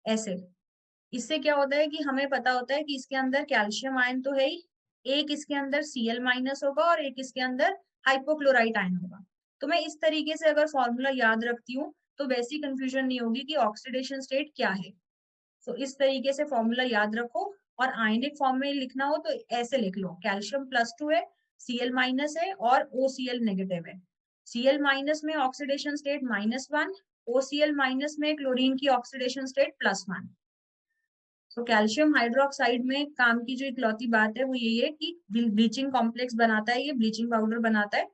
ऐसे। इससे क्या होता है कि हमें पता होता है कि इसके अंदर कैल्शियम आयन तो है ही, एक इसके अंदर Cl- होगा और एक इसके अंदर हाइपोक्लोराइट आयन होगा। तो मैं इस तरीके से अगर फॉर्मूला याद रखती हूँ तो वैसी कंफ्यूजन नहीं होगी कि ऑक्सीडेशन स्टेट क्या है। तो इस तरीके से फॉर्मूला याद रखो, और आयनिक फॉर्म में लिखना हो तो ऐसे लिख लो, कैल्शियम +2 है, Cl- है और OCl नेगेटिव है। Cl- में ऑक्सीडेशन स्टेट -1, OCl- में क्लोरीन की ऑक्सीडेशन स्टेट +1। तो कैल्शियम हाइड्रोक्साइड में काम की जो इकलौती बात है वो यही है कि ब्लीचिंग कॉम्प्लेक्स बनाता है, ये ब्लीचिंग पाउडर बनाता है।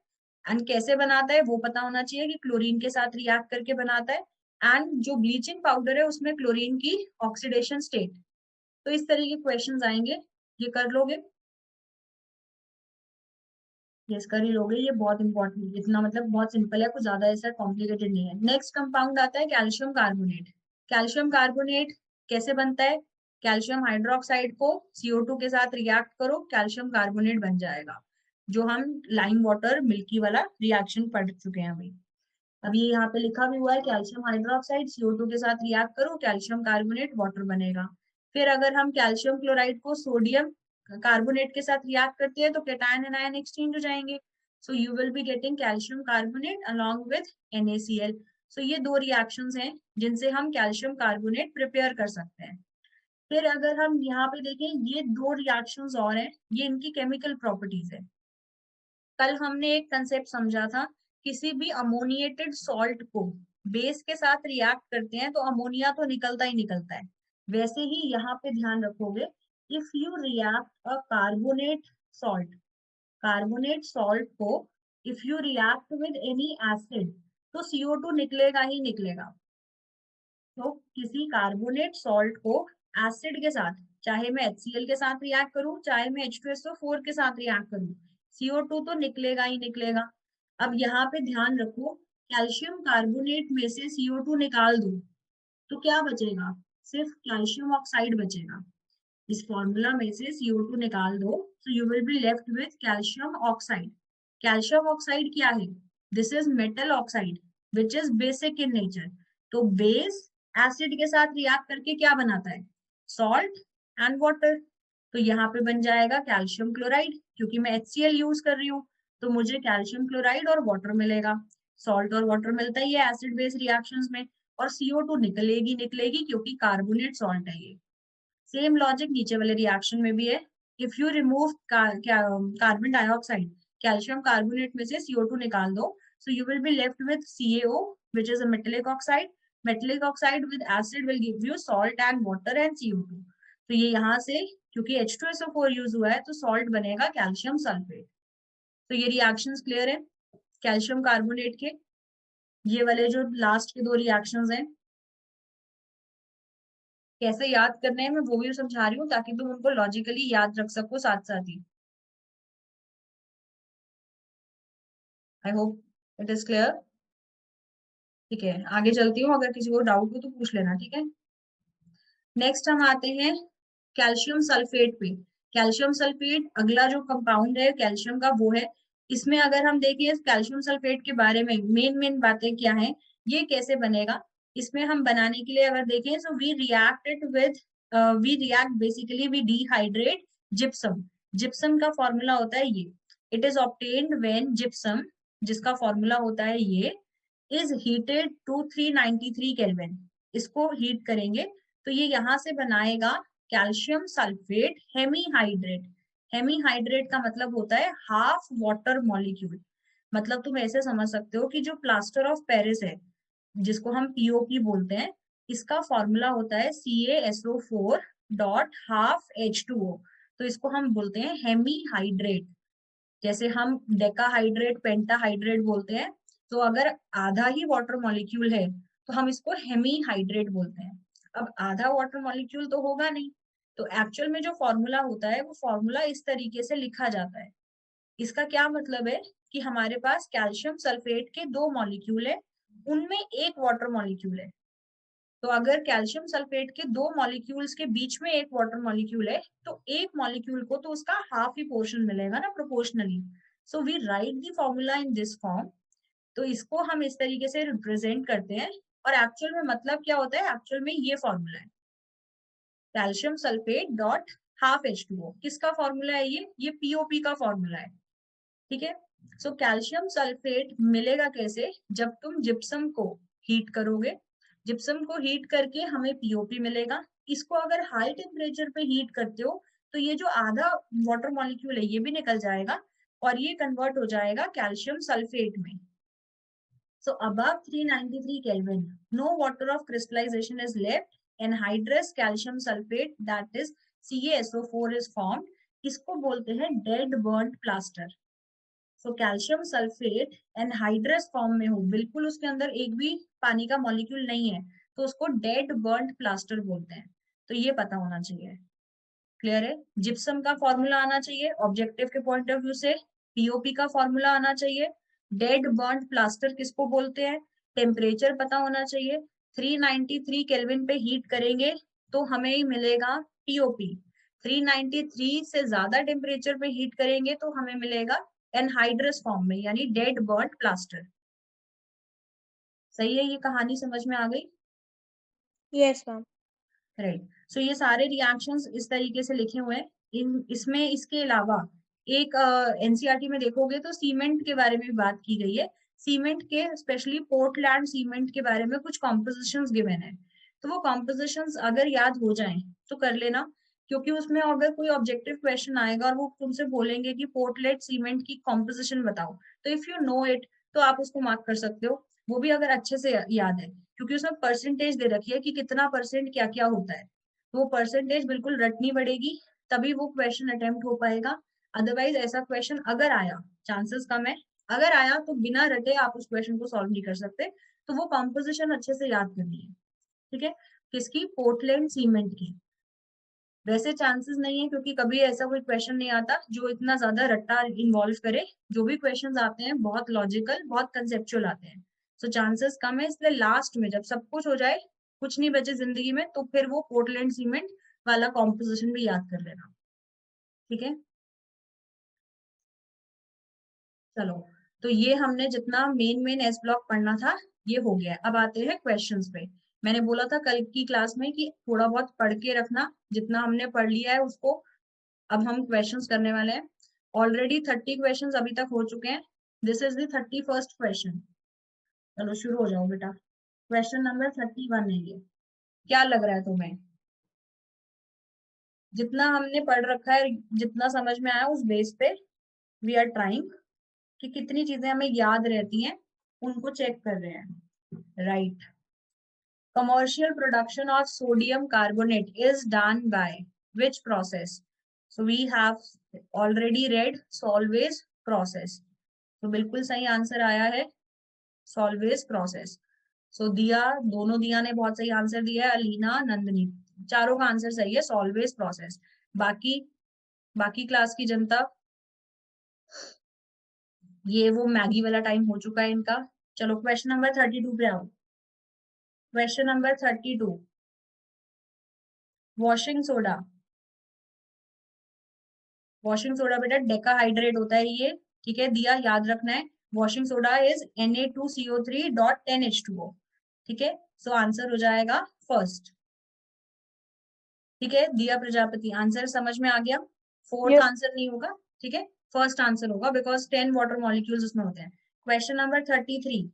एंड कैसे बनाता है वो पता होना चाहिए कि क्लोरीन के साथ रिएक्ट करके बनाता है। एंड जो ब्लीचिंग पाउडर है उसमें क्लोरीन की ऑक्सीडेशन स्टेट। तो इस तरह के क्वेश्चंस आएंगे, ये कर लोगे? यस, कर ही लोगे, ये बहुत इंपॉर्टेंट, इतना मतलब बहुत सिंपल है, कुछ ज्यादा ऐसा कॉम्प्लिकेटेड नहीं है। नेक्स्ट कंपाउंड आता है कैल्शियम कार्बोनेट। कैल्शियम कार्बोनेट कैसे बनता है? कैल्शियम हाइड्रोक्साइड को CO2 के साथ रिएक्ट करो, कैल्शियम कार्बोनेट बन जाएगा, जो हम लाइम वाटर मिल्की वाला रिएक्शन पढ़ चुके हैं अभी। अब ये यहाँ पे लिखा भी हुआ है, कैल्शियम हाइड्रोक्साइड CO2 के साथ रिएक्ट करो, कैल्शियम कार्बोनेट वाटर बनेगा। फिर अगर हम कैल्शियम क्लोराइड को सोडियम कार्बोनेट के साथ रिएक्ट करते हैं तो कैटायन एनायन एक्सचेंज हो जाएंगे। So you will be getting calcium carbonate along with NaCl। सो ये दो रिएक्शंस हैं जिनसे हम कैल्शियम कार्बोनेट प्रिपेयर कर सकते हैं। फिर अगर हम यहाँ पे देखें, ये दो रिएक्शंस और हैं, ये इनकी केमिकल प्रॉपर्टीज है। कल हमने एक कंसेप्ट समझा था, किसी भी अमोनिएटेड सॉल्ट को बेस के साथ रिएक्ट करते हैं तो अमोनिया तो निकलता ही निकलता है। वैसे ही यहाँ पे ध्यान रखोगे, if you react a carbonate salt को if you react with any acid तो CO2 निकलेगा ही निकलेगा। तो किसी कार्बोनेट सॉल्ट को एसिड के साथ, चाहे मैं HCl के साथ रिएक्ट करूं चाहे मैं H2SO4 के साथ रिएक्ट करूं, CO2 तो निकलेगा ही निकलेगा। अब यहाँ पे ध्यान रखो, कैल्शियम कार्बोनेट में से CO2 निकाल दो तो क्या बचेगा? सिर्फ कैल्शियम ऑक्साइड बचेगा। इस फॉर्मूला में से CO2 निकाल दो तो you will be left with calcium oxide. Calcium oxide क्या है? This is metal oxide which is basic in nature. तो बेस एसिड के साथ रिएक्ट करके क्या बनाता है? Salt and water. तो यहाँ पे बन जाएगा कैल्शियम क्लोराइड, क्योंकि मैं HCl यूज कर रही हूँ तो मुझे कैल्शियम क्लोराइड और वाटर मिलेगा। सॉल्ट और वाटर मिलता ही है एसिड बेस रिएक्शंस में, और CO2 निकलेगी निकलेगी क्योंकि कार्बोनेट सॉल्ट है ये। सेम लॉजिक नीचे वाले रिएक्शन में भी है। If you remove carbon dioxide, calcium carbonate में से CO2 निकाल दो, so you will be left with CaO which is a metallic oxide. Metallic oxide with acid will give you salt and water and CO2। तो ये यहाँ से क्योंकि H2SO4 use हुआ है तो सॉल्ट बनेगा कैल्शियम सल्फेट। तो ये रिएक्शंस क्लियर है कैल्शियम कार्बोनेट के। ये वाले जो लास्ट के दो रिएक्शंस हैं, कैसे याद करने हैं मैं वो भी समझा रही हूँ ताकि तुम उनको लॉजिकली याद रख सको साथ साथ ही। I hope it is clear. ठीक है, आगे चलती हूँ, अगर किसी को डाउट हो तो पूछ लेना, ठीक है। नेक्स्ट हम आते हैं कैल्शियम सल्फेट पे। कैल्शियम सल्फेट अगला जो कंपाउंड है कैल्शियम का वो है। इसमें अगर हम देखें कैल्शियम सल्फेट के बारे में मेन मेन बातें क्या हैं, ये कैसे बनेगा, इसमें हम बनाने के लिए अगर देखें so we react it with basically we dehydrate gypsum. Gypsum का फॉर्मूला होता है ये, it is obtained when gypsum, जिसका फॉर्मूला होता है ये, इज हीटेड टू 393 केल्विन। इसको हीट करेंगे तो ये यहाँ से बनाएगा कैल्शियम सल्फेट हेमीहाइड्रेट। हेमीहाइड्रेट का मतलब होता है हाफ वाटर मॉलिक्यूल। मतलब तुम ऐसे समझ सकते हो कि जो प्लास्टर ऑफ पेरिस है जिसको हम पीओपी बोलते हैं, इसका फॉर्मूला होता है CaSO4 डॉट हाफ H2O। तो इसको हम बोलते हैं हेमीहाइड्रेट। जैसे हम डेकाहाइड्रेट पेंटाहाइड्रेट बोलते हैं, तो अगर आधा ही वाटर मॉलिक्यूल है तो हम इसको हेमीहाइड्रेट बोलते हैं। अब आधा वाटर मॉलिक्यूल तो होगा नहीं, तो एक्चुअल में जो फॉर्मूला होता है वो फॉर्मूला इस तरीके से लिखा जाता है। इसका क्या मतलब है कि हमारे पास कैल्शियम सल्फेट के 2 मॉलिक्यूल है, उनमें एक वाटर मॉलिक्यूल है। तो अगर कैल्शियम सल्फेट के 2 मॉलिक्यूल्स के बीच में एक वाटर मॉलिक्यूल है तो एक मॉलिक्यूल को तो उसका हाफ ही पोर्शन मिलेगा ना proportionally. So we write the formula in this form. तो इसको हम इस तरीके से रिप्रेजेंट करते हैं, और एक्चुअल में मतलब क्या होता है, एक्चुअल में ये फॉर्मूला है calcium sulphate dot half H2O। किसका फॉर्मूला है ये पीओपी का फॉर्मूला है, ठीक है। सो कैल्शियम सल्फेट मिलेगा कैसे, जब तुम जिप्सम को हीट करोगे, जिप्सम को हीट करके हमें पीओपी मिलेगा। इसको अगर हाई टेम्परेचर पे हीट करते हो तो ये जो आधा वाटर मॉलिक्यूल है ये भी निकल जाएगा और ये कन्वर्ट हो जाएगा कैल्शियम सल्फेट में। So above 393 Kelvin, no water of crystallization is left. Anhydrous calcium sulfate, that is CaSO4, is formed. इसको बोलते हैं dead burnt plaster. So calcium sulphate anhydrous form में हो, बिल्कुल उसके अंदर एक भी पानी का मॉलिक्यूल नहीं है, तो उसको डेड बर्न्ड प्लास्टर बोलते हैं। तो ये पता होना चाहिए, क्लियर है। जिप्सम का फॉर्मूला आना चाहिए ऑब्जेक्टिव के पॉइंट ऑफ व्यू से, पीओपी का फॉर्मूला आना चाहिए, डेड बर्न्ड प्लास्टर किसको बोलते हैं, टेम्परेचर पता होना चाहिए। 393 केल्विन पे हीट करेंगे तो हमें मिलेगा पीओपी। 393 से ज्यादा टेम्परेचर पे हीट करेंगे तो हमें मिलेगा एनहाइड्रस फॉर्म में, यानी डेड बर्न्ड प्लास्टर। सही है, ये कहानी समझ में आ गई? Yes, ma'am. राइट। सो ये सारे रिएक्शंस इस तरीके से लिखे हुए हैं। इसमें इसके अलावा एक एनसीईआरटी में देखोगे तो सीमेंट के बारे में भी बात की गई है। सीमेंट के स्पेशली पोर्टलैंड सीमेंट के बारे में कुछ कॉम्पोजिशंस गिवन है, तो वो कॉम्पोजिशंस अगर याद हो जाएं तो कर लेना, क्योंकि उसमें अगर कोई ऑब्जेक्टिव क्वेश्चन आएगा और वो तुमसे बोलेंगे कि पोर्टलैंड सीमेंट की कॉम्पोजिशन बताओ, तो इफ यू नो इट तो आप उसको मार्क कर सकते हो, वो भी अगर अच्छे से याद है, क्योंकि उसमें परसेंटेज दे रखी है कि कितना परसेंट क्या क्या होता है। तो वो परसेंटेज बिल्कुल रटनी पड़ेगी, तभी वो क्वेश्चन अटेम्प्ट हो पाएगा। अदरवाइज ऐसा क्वेश्चन अगर आया, चांसेस कम है, अगर आया तो बिना रटे आप उस क्वेश्चन को सॉल्व नहीं कर सकते। तो वो कॉम्पोजिशन अच्छे से याद करनी है, ठीक है। किसकी? पोर्टलैंड सीमेंट की। वैसे चांसेस नहीं है क्योंकि कभी ऐसा कोई क्वेश्चन नहीं आता जो इतना ज्यादा रट्टा इन्वॉल्व करे। जो भी क्वेश्चंस आते हैं बहुत लॉजिकल, बहुत कंसेप्चुअल आते हैं, सो चांसेस कम है। इसलिए लास्ट में जब सब कुछ हो जाए, कुछ नहीं बचे जिंदगी में, तो फिर वो पोर्टलैंड सीमेंट वाला कॉम्पोजिशन भी याद कर लेना, ठीक है। चलो, तो ये हमने जितना मेन एस ब्लॉक पढ़ना था ये हो गया। अब आते हैं क्वेश्चंस पे। मैंने बोला था कल की क्लास में कि थोड़ा बहुत पढ़ के रखना, जितना हमने पढ़ लिया है उसको अब हम क्वेश्चंस करने वाले हैं। ऑलरेडी 30 क्वेश्चंस अभी तक हो चुके हैं, this is the 31st question. चलो शुरू हो जाओ बेटा, क्वेश्चन नंबर 31 है ये। क्या लग रहा है तुम्हें? जितना हमने पढ़ रखा है, जितना समझ में आया, उस बेस पे वी आर ट्राइंग कि कितनी चीजें हमें याद रहती हैं, उनको चेक कर रहे हैं, right. Commercial production of sodium carbonate is done by which process? So we have already read Solvay's process. तो बिल्कुल सही आंसर आया है Solvay's process. So दिया, दोनों दिया ने बहुत सही आंसर दिया है, अलीना, नंदनी। चारों का आंसर सही है, सॉल्वेज प्रोसेस। बाकी क्लास की जनता, ये वो मैगी वाला टाइम हो चुका है इनका। चलो क्वेश्चन नंबर 32 पे आओ। Question number 32, washing soda. Washing soda बेटा डेकाहाइड्रेट होता है ये, ठीक है, दिया याद रखना है। वॉशिंग सोडा इज Na2CO3.10H2O, ठीक है। सो आंसर हो जाएगा फर्स्ट, ठीक है। दिया प्रजापति, आंसर समझ में आ गया? Fourth Yes. आंसर नहीं होगा, ठीक है, फर्स्ट आंसर होगा, बिकॉज 10 वाटर मॉलिक्यूल्स उसमें होते हैं। क्वेश्चन नंबर 33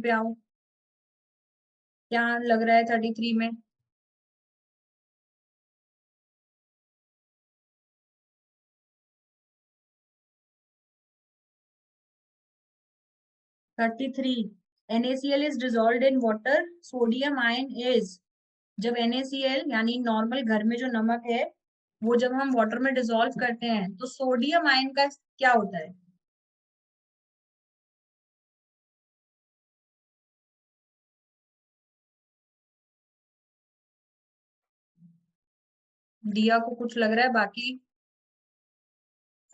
पे आओ। क्या लग रहा है 33 में? NaCl is dissolved in water, sodium ion is, जब NaCl यानी नॉर्मल घर में जो नमक है वो जब हम वाटर में डिसॉल्व करते हैं तो सोडियम आयन का क्या होता है? दिया को कुछ लग रहा है, बाकी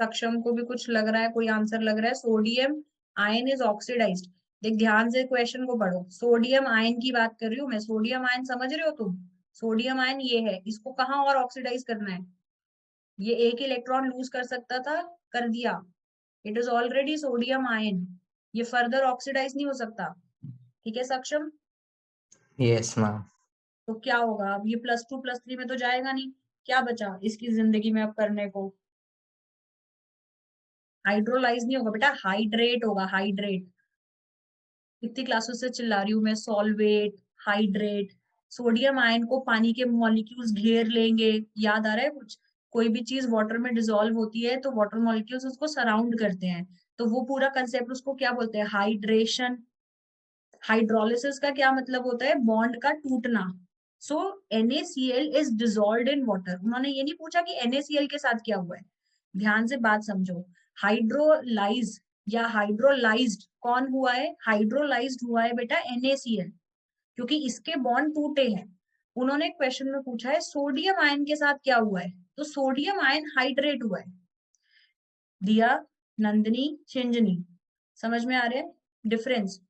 सक्षम को भी कुछ लग रहा है, कोई आंसर लग रहा है? Sodium ion is oxidised. देख ध्यान से क्वेश्चन को पढ़ो, सोडियम आयन की बात कर रही हूँ मैं, सोडियम आयन समझ रहे हो तुम? सोडियम आयन ये है, इसको कहाँ और ऑक्सीडाइज करना है? ये एक इलेक्ट्रॉन लूज कर सकता था, कर दिया, it is already sodium ion, ये फर्दर ऑक्सीडाइज नहीं हो सकता, ठीक है सक्षम? Yes, ma'am. तो क्या होगा अब? ये +2 +3 में तो जाएगा नहीं, क्या बचा इसकी जिंदगी में अब करने को? हाइड्रोलाइज नहीं होगा बेटा, हाइड्रेट होगा, हाइड्रेट। कितनी क्लासेस से चिल्ला रही हूँ मैं, सॉल्वेट, हाइड्रेट। सोडियम आयन को पानी के मॉलिक्यूल्स घेर लेंगे, याद आ रहा है कुछ? कोई भी चीज वाटर में डिसॉल्व होती है तो वाटर मॉलिक्यूल्स उसको सराउंड करते हैं, तो वो पूरा कंसेप्ट उसको क्या बोलते हैं? हाइड्रेशन। हाइड्रोलिसिस का क्या मतलब होता है? बॉन्ड का टूटना। सो NaCl is dissolved in water. उन्होंने ये नहीं पूछा कि NaCl के साथ क्या हुआ है, ध्यान से बात समझो। हाइड्रोलाइज या हाइड्रोलाइज्ड कौन हुआ है? हाइड्रोलाइज्ड हुआ है बेटा NaCl, क्योंकि इसके बॉन्ड टूटे हैं। उन्होंने क्वेश्चन में पूछा है सोडियम आयन के साथ क्या हुआ है, तो सोडियम आयन हाइड्रेट हुआ है। दिया, नंदिनी, चिंजनी, समझ में आ रहा है डिफरेंस?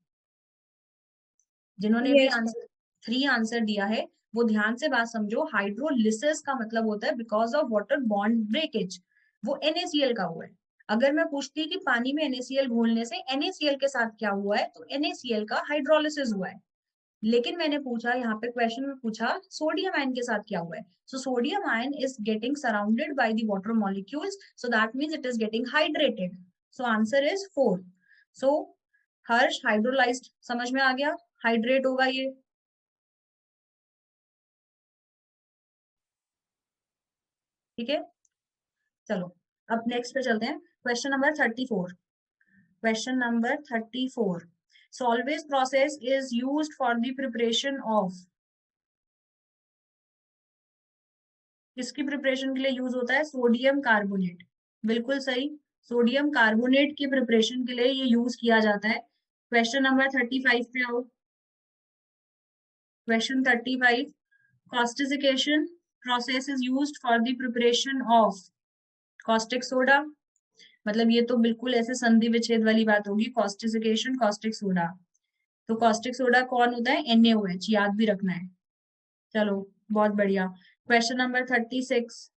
जिन्होंने भी Yes, आंसर 3 आंसर दिया है वो ध्यान से बात समझो। हाइड्रोलिसिस का मतलब होता है because of water bond breakage, वो NaCl का हुआ है। अगर मैं पूछती कि पानी में NaCl घोलने से NaCl के साथ क्या हुआ है, तो NaCl का हाइड्रोलिसिस हुआ है। लेकिन मैंने पूछा यहाँ पे क्वेश्चन में पूछा सोडियम आयन के साथ क्या हुआ है, so sodium ion is getting surrounded by the water molecules, so that means it is getting hydrated, so answer is 4। So Harsh, hydrolysed समझ में आ गया, हाइड्रेट होगा ये, ठीक है। चलो अब नेक्स्ट पे चलते हैं, question number 34। Question number 34, salvage process is used for the preparation of, किसकी प्रिपरेशन के लिए यूज होता है? सोडियम कार्बोनेट, बिल्कुल सही, सोडियम कार्बोनेट की प्रिपरेशन के लिए ये यूज किया जाता है। क्वेश्चन नंबर 35 पे आओ। Question 35, causticification process is used for the preparation of caustic soda. मतलब ये तो बिल्कुल ऐसे संधि विच्छेद वाली बात होगी, कॉस्टिफिकेशन कॉस्टिक सोडा। तो कॉस्टिक सोडा कौन होता है? NaOH, याद भी रखना है। चलो बहुत बढ़िया। Question number 36,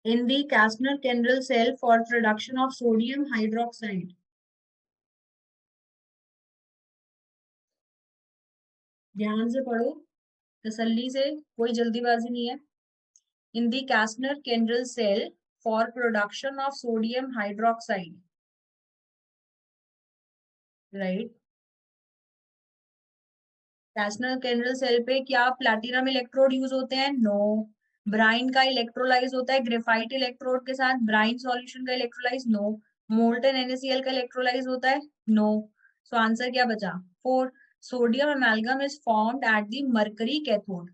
in the Kastner-Kendall cell for production of sodium hydroxide. ध्यान से पढ़ो, तसल्ली से, कोई जल्दीबाजी नहीं है। In the Kastner-Kendall cell for production of sodium hydroxide, right? Kastner-Kendall cell पे क्या प्लैटिनम इलेक्ट्रोड यूज होते हैं? नो। ब्राइन का इलेक्ट्रोलाइज होता है ग्रेफाइट इलेक्ट्रोड के साथ, ब्राइन सॉल्यूशन का इलेक्ट्रोलाइज? नो। मोल्टन NaCl का इलेक्ट्रोलाइज होता है? नो। सो आंसर क्या बचा? 4। Sodium amalgam is formed at the mercury cathode,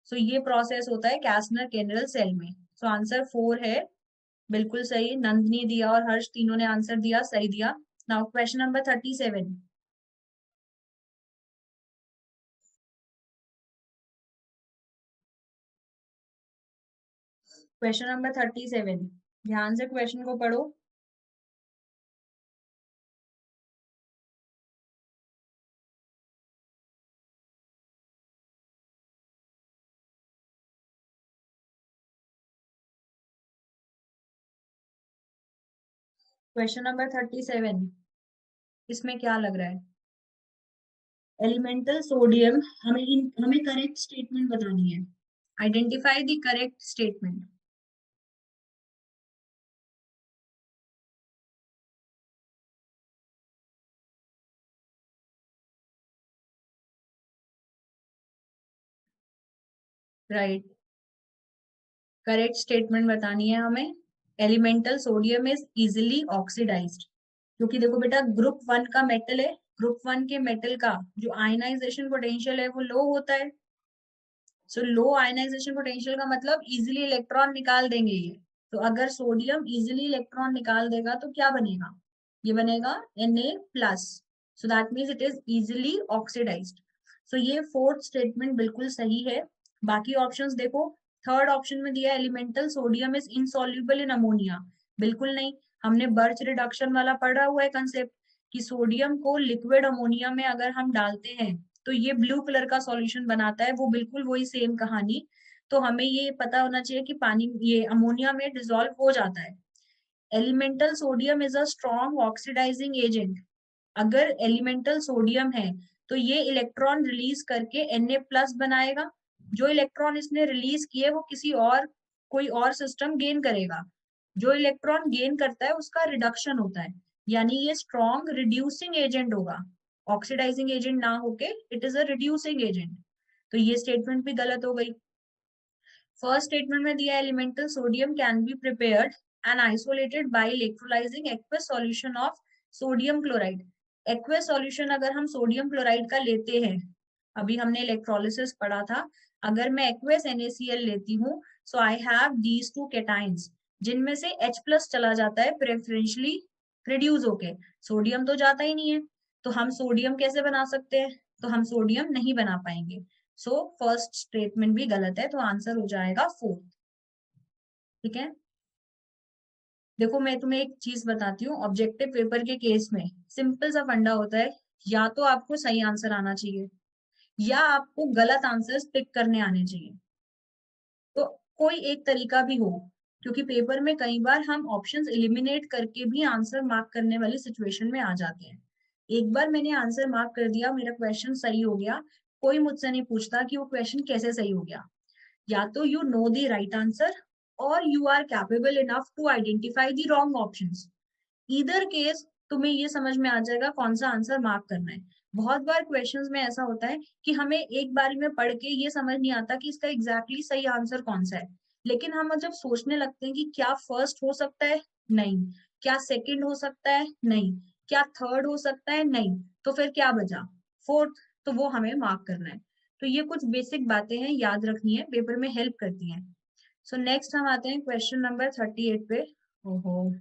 so ये प्रोसेस होता है कैस्टनर-केंडल सेल में। सो आंसर 4 है, बिल्कुल सही। नंदिनी, दिया और हर्ष तीनों ने आंसर दिया, सही दिया। Now question number 37. Question number 37. ध्यान से क्वेश्चन को पढ़ो. Question number 37. इसमें क्या लग रहा है? Elemental sodium. हमें करेक्ट स्टेटमेंट बतानी है. Identify the correct statement. Right. Correct statement बतानी है हमें. Elemental sodium is easily oxidised. क्योंकि देखो बेटा, ग्रुप 1 का मेटल है. ग्रुप 1 के मेटल का जो आयनाइजेशन पोटेंशियल है वो लो होता है. सो लो आयनाइजेशन पोटेंशियल का मतलब इजिली इलेक्ट्रॉन निकाल देंगे ये. तो अगर सोडियम इजिली इलेक्ट्रॉन निकाल देगा तो क्या बनेगा? ये बनेगा Na+. So that means it is easily oxidised. So ये फोर्थ स्टेटमेंट बिल्कुल सही है. बाकी ऑप्शंस देखो. थर्ड ऑप्शन में दिया elemental sodium is insoluble in ammonia. बिल्कुल नहीं. हमने बर्च रिडक्शन वाला पढ़ा हुआ है कंसेप्ट कि सोडियम को लिक्विड अमोनिया में अगर हम डालते हैं तो ये ब्लू कलर का सॉल्यूशन बनाता है. वो बिल्कुल वही सेम कहानी. तो हमें ये पता होना चाहिए कि पानी ये अमोनिया में डिसॉल्व हो जाता है. Elemental sodium is a strong oxidising agent. अगर एलिमेंटल सोडियम है तो ये इलेक्ट्रॉन रिलीज करके Na+ बनाएगा. जो इलेक्ट्रॉन इसने रिलीज किए वो किसी और कोई और सिस्टम गेन करेगा. जो इलेक्ट्रॉन गेन करता है उसका रिडक्शन होता है. यानी ये स्ट्रॉन्ग रिड्यूसिंग एजेंट होगा. ऑक्सीडाइजिंग एजेंट ना होके it is a reducing agent. तो ये स्टेटमेंट भी गलत हो गई. फर्स्ट स्टेटमेंट में दिया elemental sodium can be prepared and isolated by electrolysing aqueous solution of sodium chloride. Aqueous solution अगर हम सोडियम क्लोराइड का लेते हैं, अभी हमने इलेक्ट्रोलिसिस पढ़ा था, अगर मैं एक्वस NaCl लेती हूँ so I have these two cations जिनमें से H+ चला जाता है प्रेफरेंशियली रिड्यूस होके. सोडियम तो जाता ही नहीं है. तो हम सोडियम कैसे बना सकते हैं? तो हम सोडियम नहीं बना पाएंगे. सो फर्स्ट स्टेटमेंट भी गलत है. तो आंसर हो जाएगा 4. ठीक है. देखो मैं तुम्हें एक चीज बताती हूँ. ऑब्जेक्टिव पेपर के केस में सिंपल सा फंडा होता है. या तो आपको सही आंसर आना चाहिए या आपको गलत आंसर्स पिक करने आने चाहिए. तो कोई एक तरीका भी हो. क्योंकि पेपर में कई बार हम ऑप्शंस एलिमिनेट करके भी आंसर मार्क करने वाली सिचुएशन में आ जाते हैं. एक बार मैंने आंसर मार्क कर दिया, मेरा क्वेश्चन सही हो गया, कोई मुझसे नहीं पूछता कि वो क्वेश्चन कैसे सही हो गया. या तो you know the right answer और you are capable enough to identify the wrong options. Either case तुम्हें ये समझ में आ जाएगा कौन सा आंसर मार्क करना है. बहुत बार क्वेश्चंस में ऐसा होता है कि हमें एक बारी में पढ़ के ये समझ नहीं आता कि इसका एग्जैक्टली सही आंसर कौन सा है. लेकिन हम जब सोचने लगते हैं कि क्या फर्स्ट हो सकता है, नहीं. क्या सेकंड हो सकता है, नहीं. क्या थर्ड हो सकता है, नहीं. तो फिर क्या बचा? फोर्थ. तो वो हमें मार्क करना है. तो ये कुछ बेसिक बातें हैं, याद रखनी है, पेपर में हेल्प करती हैं. सो नेक्स्ट हम आते हैं क्वेश्चन नंबर 38 पे. ओहो,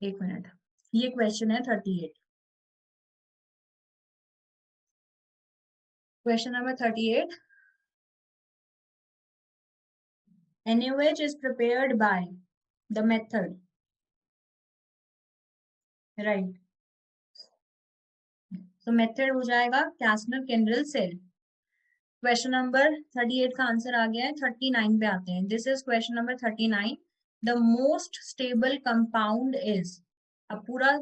एक मिनट. ये क्वेश्चन है 38. Question number 38. NaOH is prepared by the method. Right. तो मेथड हो जाएगा कैस्नर केंड्रेल सेल. क्वेश्चन नंबर 38 का आंसर आ गया है. 39 पे आते हैं. This is question number 39. The most stable compound is. अब पूरा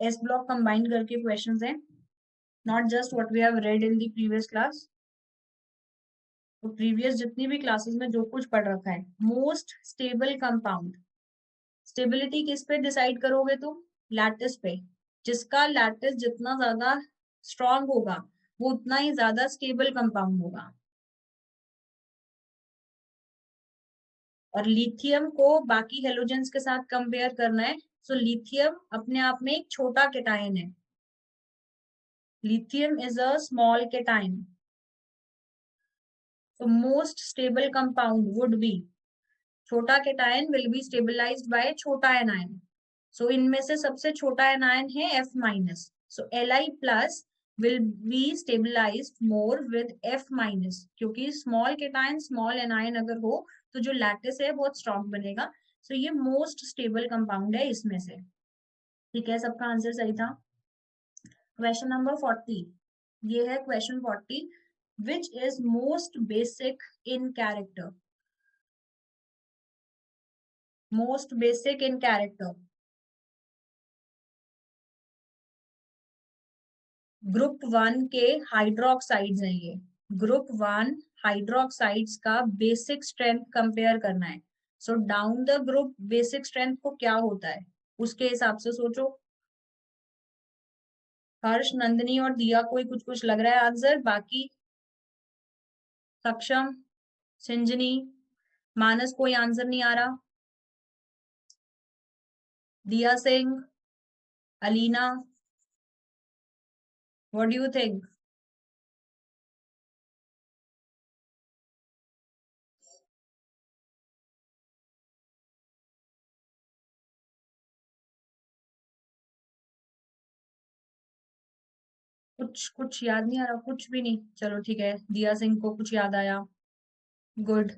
एस ब्लॉक कंबाइन करके क्वेश्चंस हैं, not just what we have read in the previous class. तो प्रीवियस जितनी भी क्लासेस में जो कुछ पढ़ रखा है. Most stable compound. स्टेबिलिटी किस पे डिसाइड करोगे तुम? लैटिस पे. जिसका लैटिस जितना ज्यादा स्ट्रॉन्ग होगा वो उतना ही ज्यादा स्टेबल कंपाउंड होगा. और लिथियम को बाकी हेलोजेंस के साथ कंपेयर करना है. सो लिथियम अपने आप में एक छोटा केटायन है. Lithium is a small cation. so most stable compound would be छोटा cation will be stabilized by छोटा anion. सो इनमें से सबसे छोटा एनायन है F minus, so Li plus will be stabilized more with F minus, क्योंकि small cation small anion अगर हो तो जो लैटिस है बहुत स्ट्रॉन्ग बनेगा। सो ये मोस्ट स्टेबल कंपाउंड है इसमें से। ठीक है, सबका आंसर सही था। क्वेश्चन नंबर 40, ये है question 40, which is most basic in character, most basic in character. Group 1 के हाइड्रोक्साइड्स हैं ये, ग्रुप 1 हाइड्रोक्साइड्स का बेसिक स्ट्रेंथ कंपेयर करना है। So down the group basic strength को क्या होता है उसके हिसाब से सोचो। हर्ष, नंदिनी और दिया कोई कुछ कुछ लग रहा है आंसर, बाकी सक्षम, सिंजनी, मानस कोई आंसर नहीं आ रहा, दिया Singh, Alina, what do you think? कुछ याद नहीं आ रहा, कुछ भी नहीं, चलो ठीक है, दिया सिंह को कुछ याद आया, good.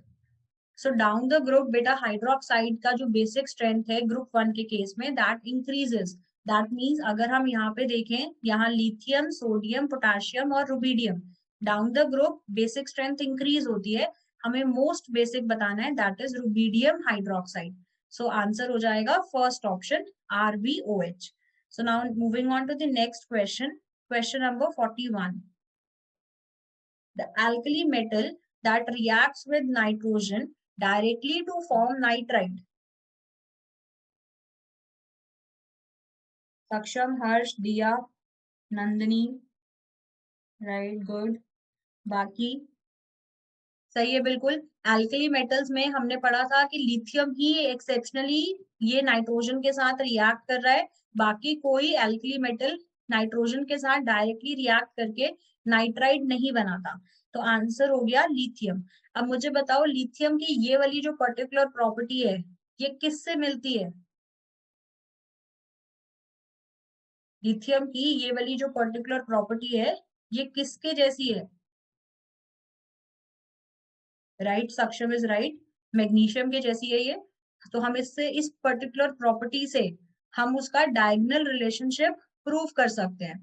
So down the group बेटा हाइड्रोक्साइड का जो बेसिक स्ट्रेंथ है ग्रुप 1 के केस में दैट इंक्रीजेस, दैट मीन्स अगर हम यहाँ पे देखें, यहाँ लिथियम, सोडियम, पोटेशियम और rubidium, down the group basic strength increase होती है। हमें मोस्ट बेसिक बताना है, that is rubidium hydroxide. So answer हो जाएगा first option RbOH। So now moving on to the next question, question number 41, the alkali metal that reacts with nitrogen directly to form nitride। सक्षम, हर्ष, दिया, Nandini, right, good, बाकी सही है बिल्कुल। Alkali metals में हमने पढ़ा था कि लिथियम ही एक्सेप्शनली ये नाइट्रोजन के साथ रिएक्ट कर रहा है, बाकी कोई एल्कली मेटल नाइट्रोजन के साथ डायरेक्टली रिएक्ट करके नाइट्राइड नहीं बनाता। तो आंसर हो गया लिथियम। अब मुझे बताओ लिथियम की ये वाली जो पर्टिकुलर प्रॉपर्टी है ये किससे मिलती है? लिथियम की ये वाली जो पर्टिकुलर प्रॉपर्टी है ये किसके जैसी है? राइट, सक्षम इज राइट, मैग्नीशियम के जैसी है ये। तो हम इससे, इस पर्टिकुलर प्रॉपर्टी से हम उसका डायगोनल रिलेशनशिप प्रूव कर सकते हैं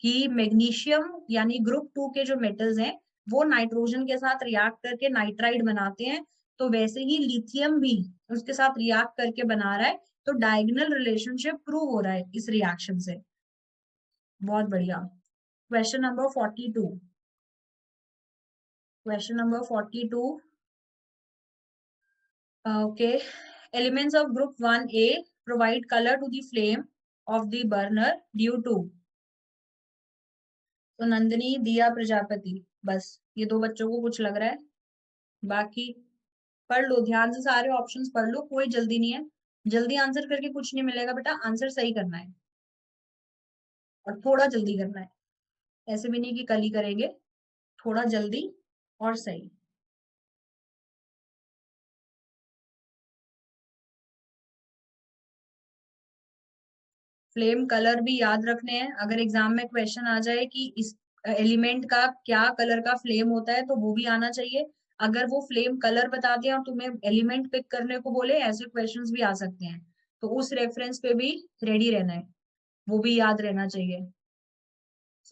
कि मैग्नीशियम यानी ग्रुप 2 के जो मेटल्स हैं वो नाइट्रोजन के साथ रिएक्ट करके नाइट्राइड बनाते हैं, तो वैसे ही लिथियम भी उसके साथ रिएक्ट करके बना रहा है। तो डायगोनल रिलेशनशिप प्रूव हो रहा है इस रिएक्शन से। बहुत बढ़िया। Question number 42, question number 42, okay, elements of group 1A provide color to the flame of the burner due to। तो नंदिनी, दिया, प्रजापति, बस ये दो बच्चों को कुछ लग रहा है, बाकी पढ़ लो ध्यान से, सारे ऑप्शंस पढ़ लो, कोई जल्दी नहीं है, जल्दी आंसर करके कुछ नहीं मिलेगा बेटा, आंसर सही करना है और थोड़ा जल्दी करना है, ऐसे भी नहीं कि कल ही करेंगे, थोड़ा जल्दी और सही। फ्लेम कलर भी याद रखने हैं, अगर एग्जाम में क्वेश्चन आ जाए कि इस एलिमेंट का क्या कलर का फ्लेम होता है तो वो भी आना चाहिए। अगर वो फ्लेम कलर बता दिया और तुम्हें एलिमेंट पिक करने को बोले, ऐसे क्वेश्चंस भी आ सकते हैं, तो उस रेफरेंस पे भी रेडी रहना है, वो भी याद रहना चाहिए।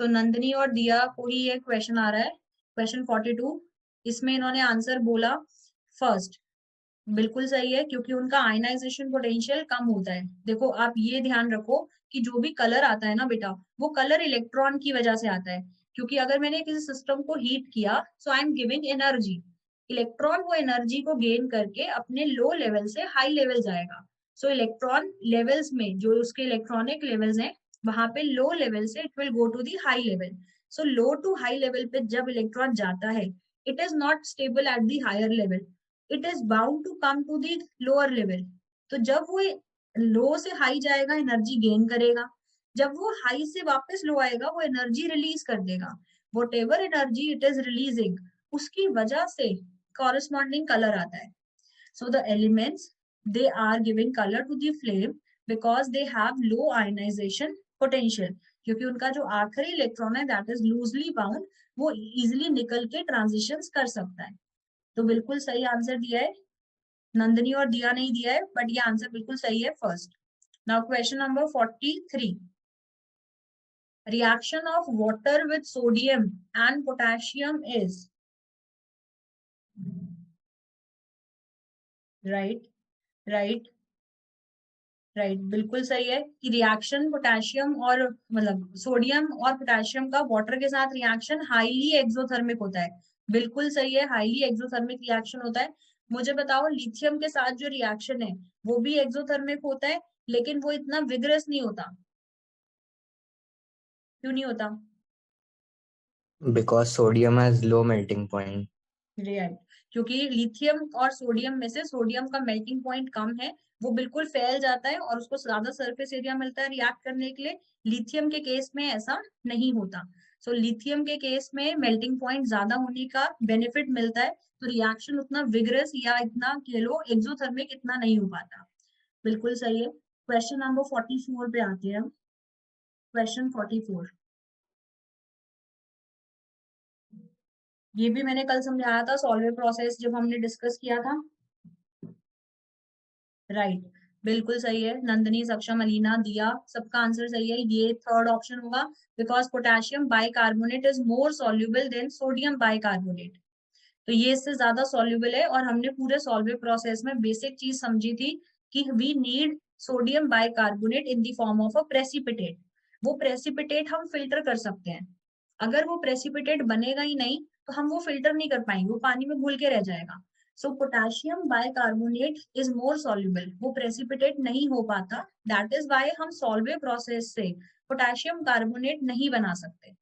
सो नंदिनी और दिया को ही ये क्वेश्चन आ रहा है, क्वेश्चन 42, इसमें इन्होंने आंसर बोला फर्स्ट, बिल्कुल सही है, क्योंकि उनका आयनाइजेशन पोटेंशियल कम होता है। देखो आप ये ध्यान रखो कि जो भी कलर आता है ना बेटा, वो कलर इलेक्ट्रॉन की वजह से आता है, क्योंकि अगर मैंने किसी सिस्टम को हीट किया so I am giving energy, electron वो एनर्जी को गेन करके अपने लो लेवल से हाई लेवल जाएगा। सो इलेक्ट्रॉन लेवल्स में जो उसके इलेक्ट्रॉनिक लेवल्स हैं वहां पे लो लेवल से it will go to the high level. So low to high level पे जब इलेक्ट्रॉन जाता है, it is not stable at the higher level, it is bound to come to the lower level. तो जब वो लो से high जाएगा energy gain करेगा, जब वो हाई से वापस लो आएगा वो एनर्जी रिलीज कर देगा, what ever energy it is releasing उसकी वजह से corresponding color आता है। So the elements they are giving color to the flame because they have low ionisation potential, क्योंकि उनका जो आखिरी इलेक्ट्रॉन है दैट इज लूजली बाउंड, वो इजिली निकल के ट्रांजिशंस कर सकता है। तो बिल्कुल सही आंसर दिया है नंदनी और दिया नहीं दिया है, बट ये आंसर बिल्कुल सही है first. Now question number 43, reaction of water with sodium and potassium is right, right, right, बिल्कुल सही है कि रिएक्शन पोटेशियम और मतलब सोडियम और पोटेशियम का वाटर के साथ रिएक्शन हाईली एक्सोथर्मिक होता है। बिल्कुल सही है, हाईली एक्सोथर्मिक रिएक्शन होता है। मुझे बताओ लिथियम के साथ जो रिएक्शन है वो भी एक्सोथर्मिक होता है, लेकिन वो इतना विगरस नहीं होता। क्यों नहीं होता? Because sodium has low melting point. Right, क्योंकि लिथियम और सोडियम में से सोडियम का मेल्टिंग पॉइंट कम है, वो बिल्कुल फैल जाता है और उसको ज्यादा सरफेस एरिया मिलता है रिएक्ट करने के लिए। लिथियम के केस में ऐसा नहीं होता। सो लिथियम के केस में मेल्टिंग पॉइंट ज्यादा होने का बेनिफिट मिलता है, तो रिएक्शन उतना विगरस या इतना कह लो एक्सोथर्मिक इतना नहीं हो पाता। बिल्कुल सही है। क्वेश्चन नंबर 44 पे आते हैं हम। क्वेश्चन 44, ये भी मैंने कल समझाया था सॉल्वे प्रोसेस जब हमने डिस्कस किया था। राइट, बिल्कुल सही है। नंदनी, सक्षम, अलीना, दिया, सबका आंसर सही है। ये थर्ड ऑप्शन होगा, because potassium bicarbonate is more soluble than sodium bicarbonate. तो ये इससे ज्यादा सॉल्युबल है, और हमने पूरे सॉल्वे प्रोसेस में बेसिक चीज समझी थी कि we need sodium bicarbonate in the form of a precipitate. वो प्रेसिपिटेट हम फिल्टर कर सकते हैं। अगर वो प्रेसिपिटेट बनेगा ही नहीं तो हम वो फिल्टर नहीं कर पाएंगे, वो पानी में घुल के रह जाएगा। So potassium bicarbonate is more soluble, वो प्रेसिपिटेट नहीं हो पाता। दैट इज वाई हम सॉल्वे प्रोसेस से पोटेशियम कार्बोनेट नहीं बना सकते।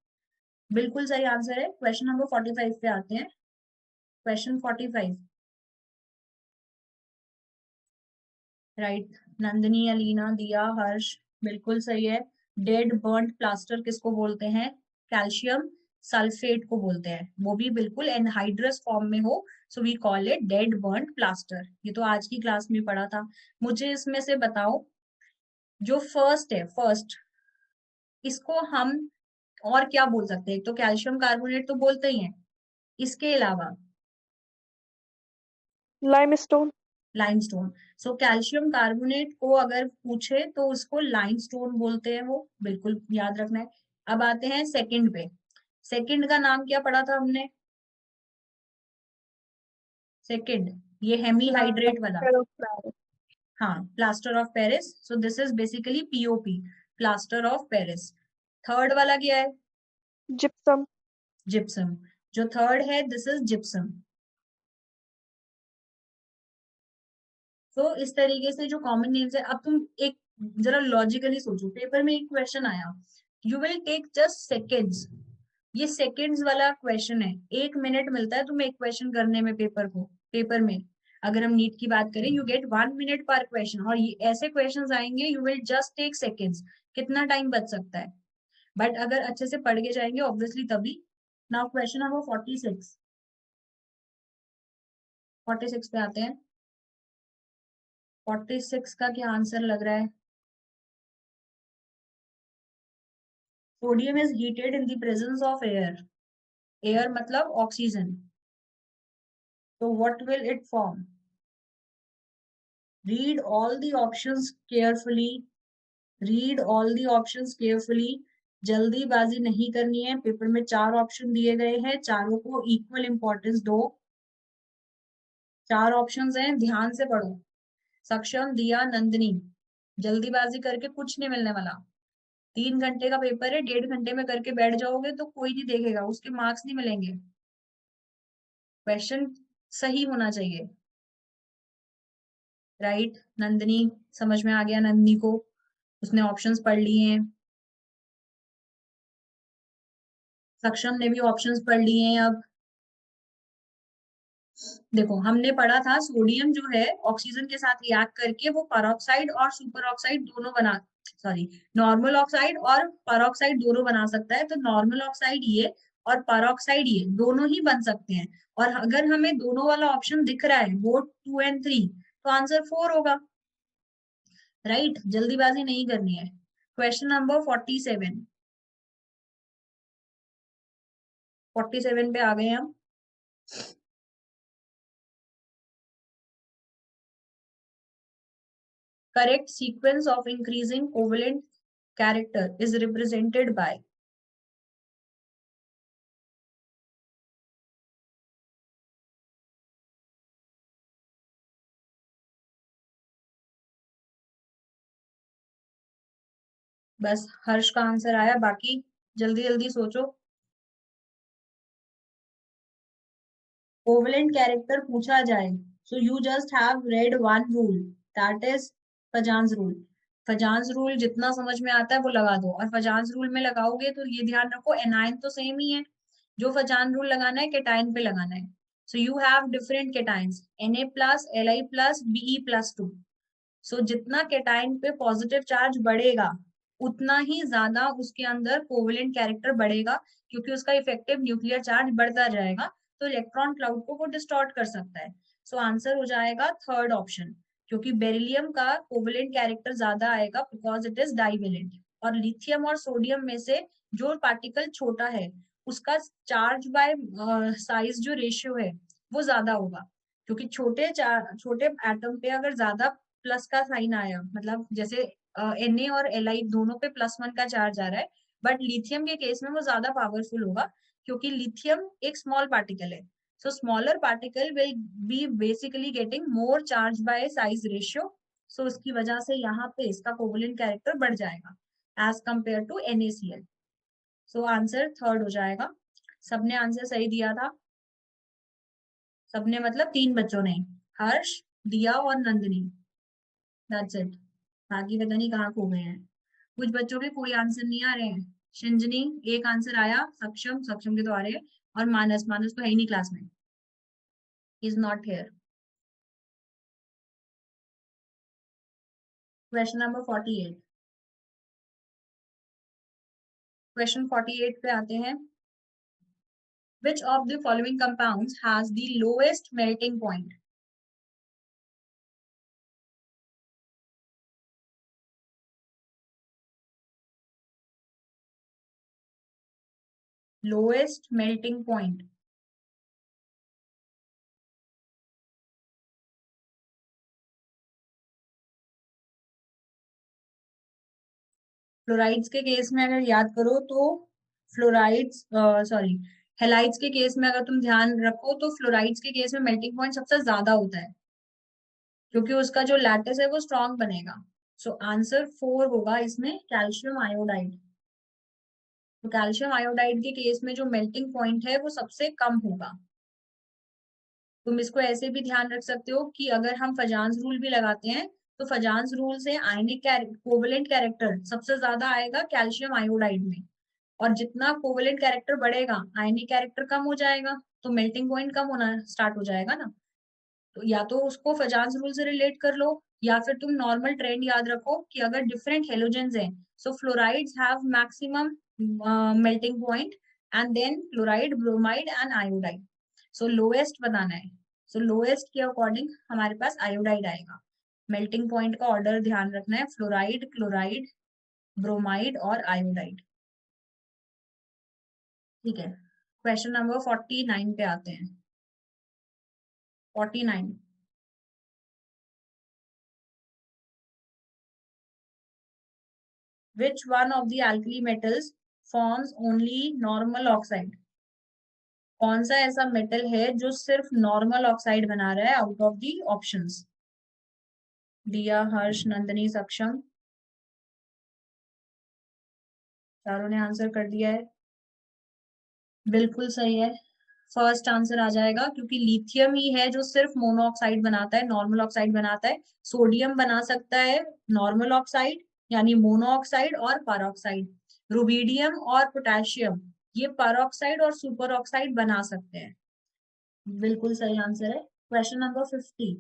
बिल्कुल सही आंसर है। क्वेश्चन नंबर 45 पे आते हैं। क्वेश्चन 45, राइट, नंदनी, अलीना, दिया, हर्ष, बिल्कुल सही है। डेड बर्न्ड प्लास्टर किसको बोलते हैं? कैल्शियम सल्फेट को बोलते हैं, वो भी बिल्कुल एनहाइड्रस फॉर्म में हो, so we call it dead burnt plaster. ये तो आज की क्लास में पढ़ा था। मुझे इसमें से बताओ, जो फर्स्ट है, फर्स्ट, इसको हम और क्या बोल सकते हैं? तो कैल्शियम कार्बोनेट तो बोलते ही हैं, इसके अलावा Limestone. Limestone. So calcium carbonate को अगर पूछे तो उसको लाइमस्टोन बोलते हैं, वो बिल्कुल याद रखना है। अब आते हैं सेकंड पे। सेकंड का नाम क्या पढ़ा था हमने? सेकंड, ये हेमीहाइड्रेट वाला। Plaster of Paris. हाँ, plaster of Paris. So this is basically POP, plaster of Paris. Third वाला क्या है? Gypsum. जिप्सम। जो थर्ड है दिस इज जिप्सम। तो इस तरीके से जो कॉमन नेम्स है, अब तुम एक जरा लॉजिकली सोचो, पेपर में एक क्वेश्चन आया, you will take just seconds, ये सेकेंड्स वाला क्वेश्चन है, 1 मिनट मिलता है तुम्हें एक क्वेश्चन करने में पेपर में अगर हम नीट की बात करें, यू गेट 1 मिनट पर क्वेश्चन, और ये ऐसे क्वेश्चंस आएंगे you will just take seconds, कितना टाइम बच सकता है? बट अगर अच्छे से पढ़ के जाएंगे ऑब्वियसली तभी। नाउ क्वेश्चन नंबर 46, 46 पे आते हैं। 46 का क्या आंसर लग रहा है? Sodium is heated in the presence of air, air मतलब ऑक्सीजन, तो what will it form? Read all the options carefully, read all the options carefully. जल्दीबाजी नहीं करनी है, पेपर में 4 ऑप्शन दिए गए हैं, चारों को इक्वल इंपॉर्टेंस दो। 4 ऑप्शंस हैं, ध्यान से पढ़ो। सक्षम, दिया, नंदिनी, जल्दीबाजी करके कुछ नहीं मिलने वाला। 3 घंटे का पेपर है, 1.5 घंटे में करके बैठ जाओगे तो कोई नहीं देखेगा, उसके मार्क्स नहीं मिलेंगे। क्वेश्चन सही होना चाहिए। राइट, नंदिनी, समझ में आ गया नंदिनी को, उसने ऑप्शंस पढ़ लिए हैं। सक्षम ने भी ऑप्शंस पढ़ लिए हैं। अब देखो, हमने पढ़ा था सोडियम जो है ऑक्सीजन के साथ रिएक्ट करके वो परऑक्साइड और सुपर ऑक्साइड दोनों बना, सॉरी, नॉर्मल ऑक्साइड और परऑक्साइड दोनों बना सकता है। तो नॉर्मल ऑक्साइड ये और परऑक्साइड ये दोनों ही बन सकते हैं। और अगर हमें दोनों वाला ऑप्शन दिख रहा है बोथ 2 और 3, तो आंसर 4 होगा। राइट, जल्दीबाजी नहीं करनी है। क्वेश्चन नंबर 47, 47 पे आ गए हम। Correct sequence of increasing covalent character is represented by. बस हर्ष का आंसर आया, बाकी जल्दी जल्दी सोचो। कोवेलेंट कैरेक्टर पूछा जाए, so you just have read one rule, that is Fajans rule. Fajans rule जितना समझ में आता है वो लगा दो, और फजांस रूल में लगाओगे तो ये ध्यान रखो एनायन तो सेम ही है, जो फजान रूल लगाना है केटाइन पे लगाना है। So you have different cations, Na plus Li plus Be+2। सो जितना केटाइन पे पॉजिटिव चार्ज बढ़ेगा उतना ही ज्यादा उसके अंदर कोवेलेंट कैरेक्टर बढ़ेगा, क्योंकि उसका इफेक्टिव न्यूक्लियर चार्ज बढ़ता जाएगा, तो इलेक्ट्रॉन क्लाउड को वो डिस्टॉर्ट कर सकता है। सो आंसर हो जाएगा थर्ड ऑप्शन, क्योंकि बेरिलियम का कोवेलेंट कैरेक्टर ज्यादा आएगा बिकॉज इट इज डाइवेलेंट, और लिथियम और सोडियम में से जो पार्टिकल छोटा है उसका चार्ज बाय साइज जो रेशियो है वो ज्यादा होगा, क्योंकि छोटे एटम पे अगर ज्यादा प्लस का साइन आया, मतलब जैसे Na और Li दोनों पे +1 का चार्ज आ रहा है, बट लिथियम के केस में वो ज्यादा पावरफुल होगा, क्योंकि लिथियम एक स्मॉल पार्टिकल है। So smaller particle will be basically getting more charge by size ratio, so उसकी वजह से यहाँ पे इसका कोवेलेंट कैरेक्टर बढ़ जाएगा as compare to NaCl। So answer third हो जाएगा। सबने आंसर सही दिया था, सबने मतलब 3 बच्चों ने, हर्ष, दिया और नंदिनी, दैट्स इट। बाकी पता नहीं कहाँ खो गए हैं। कुछ बच्चों के कोई आंसर नहीं आ रहे हैं। शिंजनी एक आंसर आया, सक्षम, सक्षम के तो आ रहे हैं, और मानस, मानस तो है ही नहीं क्लास में, is not here. Question number 48, question 48 पे आते हैं। Which of the following compounds has the lowest melting point? Lowest melting point. Fluorides के केस में अगर याद करो तो फ्लोराइड्स, सॉरी, हेलाइड्स के केस में अगर तुम ध्यान रखो तो फ्लोराइड्स के केस में मेल्टिंग पॉइंट सबसे ज्यादा होता है, क्योंकि उसका जो लैटिस है वो स्ट्रॉन्ग बनेगा। सो आंसर 4 होगा इसमें, कैल्शियम आयोडाइड। तो कैल्शियम आयोडाइड के केस में जो मेल्टिंग पॉइंट है वो सबसे कम होगा। तुम इसको ऐसे भी ध्यान रख सकते हो कि अगर हम फजांस रूल भी लगाते हैं तो फजांस रूल से आयनिक कोवेलेंट कैरेक्टर सबसे ज्यादा आएगा कैल्शियम आयोडाइड में, और जितना कोवेलेंट कैरेक्टर बढ़ेगा आयनिक कैरेक्टर कम हो जाएगा, तो मेल्टिंग पॉइंट कम होना स्टार्ट हो जाएगा ना। तो या तो उसको फजांस रूल से रिलेट कर लो, या फिर तुम नॉर्मल ट्रेंड याद रखो कि अगर डिफरेंट हेलोजेंस हैं, so fluorides have maximum melting point, and then fluoride, bromide and iodide. So lowest बताना है, सो लोएस्ट के अकॉर्डिंग हमारे पास आयोडाइड आएगा। मेल्टिंग पॉइंट का ऑर्डर ध्यान रखना है, फ्लोराइड, क्लोराइड, ब्रोमाइड और आयोडाइड। ठीक है, क्वेश्चन नंबर 49 पे आते हैं। 49, which one of the alkali metals forms only normal oxide? कौन सा ऐसा मेटल है जो सिर्फ नॉर्मल ऑक्साइड बना रहा है आउट ऑफ दी ऑप्शंस? दिया, हर्ष, नंदिनी, सक्षम, चारों ने आंसर कर दिया है। बिल्कुल सही है, फर्स्ट आंसर आ जाएगा, क्योंकि लिथियम ही है जो सिर्फ मोनो ऑक्साइड बनाता है, नॉर्मल ऑक्साइड बनाता है। सोडियम बना सकता है नॉर्मल ऑक्साइड यानी मोनो ऑक्साइड और परऑक्साइड। रुबिडियम और पोटेशियम ये परऑक्साइड और सुपर ऑक्साइड बना सकते हैं। बिल्कुल सही आंसर है। क्वेश्चन नंबर 50,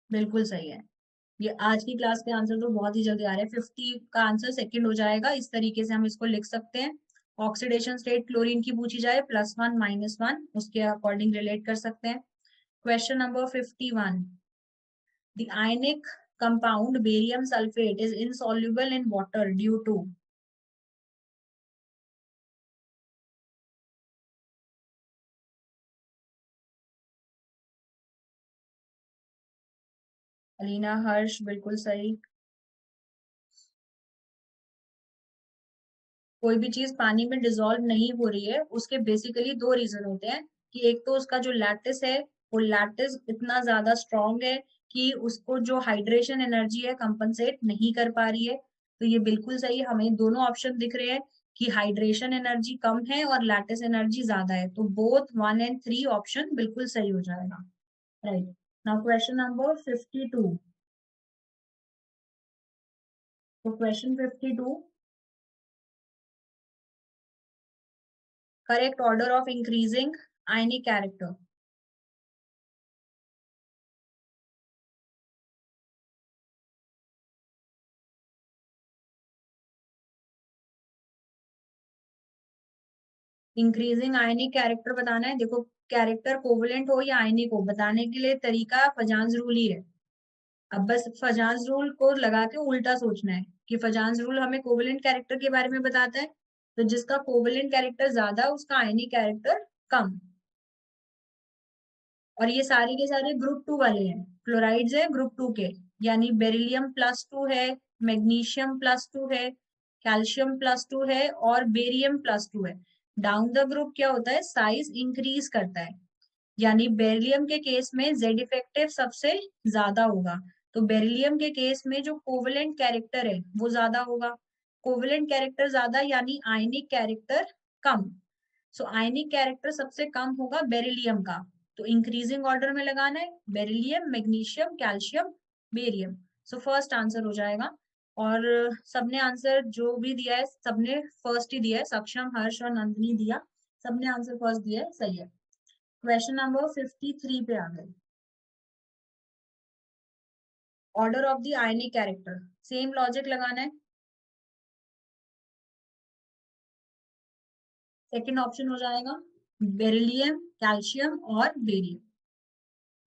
बिल्कुल सही है। ये आज की क्लास के आंसर तो बहुत ही जल्दी आ रहे हैं। 50 का आंसर सेकंड हो जाएगा, इस तरीके से हम इसको लिख सकते हैं। ऑक्सीडेशन स्टेट क्लोरीन की पूछी जाए +1 -1 उसके अकॉर्डिंग रिलेट कर सकते हैं। Question number 51, the ionic compound barium sulphate is insoluble in water due to. Alina, Harsh, बिल्कुल सही। कोई भी चीज पानी में डिसॉल्व नहीं हो रही है उसके बेसिकली दो रीजन होते हैं कि एक तो उसका जो लैटिस है वो लैटिस इतना ज्यादा स्ट्रांग है कि उसको जो हाइड्रेशन एनर्जी है कंपनसेट नहीं कर पा रही है। तो ये बिल्कुल सही, हमें दोनों ऑप्शन दिख रहे हैं कि हाइड्रेशन एनर्जी कम है और लैटिस एनर्जी ज्यादा है, तो बोथ 1 और 3 ऑप्शन बिल्कुल सही हो जाएगा। राइट। Now question number 52। तो question 52, correct order of increasing ionic character. Increasing ionic character बताना है। देखो, कैरेक्टर कोवलेंट हो या आयनिक हो, बताने के लिए तरीका फजांस रूल ही है। अब बस फजांस रूल को लगा के उल्टा सोचना है कि फजांस रूल हमें कोवलेंट कैरेक्टर के बारे में बताता है, तो जिसका कोवलेंट कैरेक्टर ज्यादा उसका आयनिक कैरेक्टर कम। और ये सारे के सारे ग्रुप 2 वाले हैं, क्लोराइड्स है ग्रुप 2 के, यानी बेरिलियम +2 है, मैग्नीशियम +2 है, कैल्शियम +2 है और बेरियम +2 है। डाउन द ग्रुप क्या होता है, साइज इंक्रीज करता है, यानी बेरिलियम के केस में जेड इफेक्टिव सबसे ज्यादा होगा। तो बेरिलियम के केस में जो कोवलेंट कैरेक्टर है वो ज्यादा होगा। कोवलेंट कैरेक्टर ज्यादा यानी आयनिक कैरेक्टर कम। सो आयनिक कैरेक्टर सबसे कम होगा बेरिलियम का। तो इंक्रीजिंग ऑर्डर में लगाना है, beryllium, magnesium, calcium, barium. So first answer हो जाएगा। और सबने आंसर जो भी दिया है सबने फर्स्ट ही दिया है, सक्षम, हर्ष और नंदिनी दिया, सबने आंसर फर्स्ट दिया है, सही है। क्वेश्चन नंबर 53 पे आ गए। Order of the ionic character, same logic लगाना है। सेकंड ऑप्शन हो जाएगा बेरिलियम, कैल्शियम और बेरियम।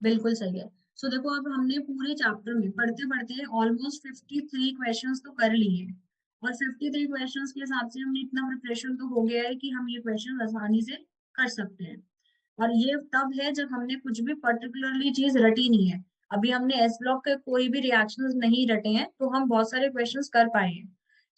बिल्कुल सही है। सो देखो, अब हमने पूरे चैप्टर में पढ़ते पढ़ते ऑलमोस्ट 53 क्वेश्चंस तो कर लिए हैं, और 53 क्वेश्चंस के हिसाब से हमने इतना प्रिपरेशन तो हो गया है कि हम ये क्वेश्चन आसानी से कर सकते हैं। और ये तब है जब हमने कुछ भी पर्टिकुलरली चीज रटी नहीं है। अभी हमने एस ब्लॉक के कोई भी रिएक्शंस नहीं रटे हैं तो हम बहुत सारे क्वेश्चंस कर पाए हैं।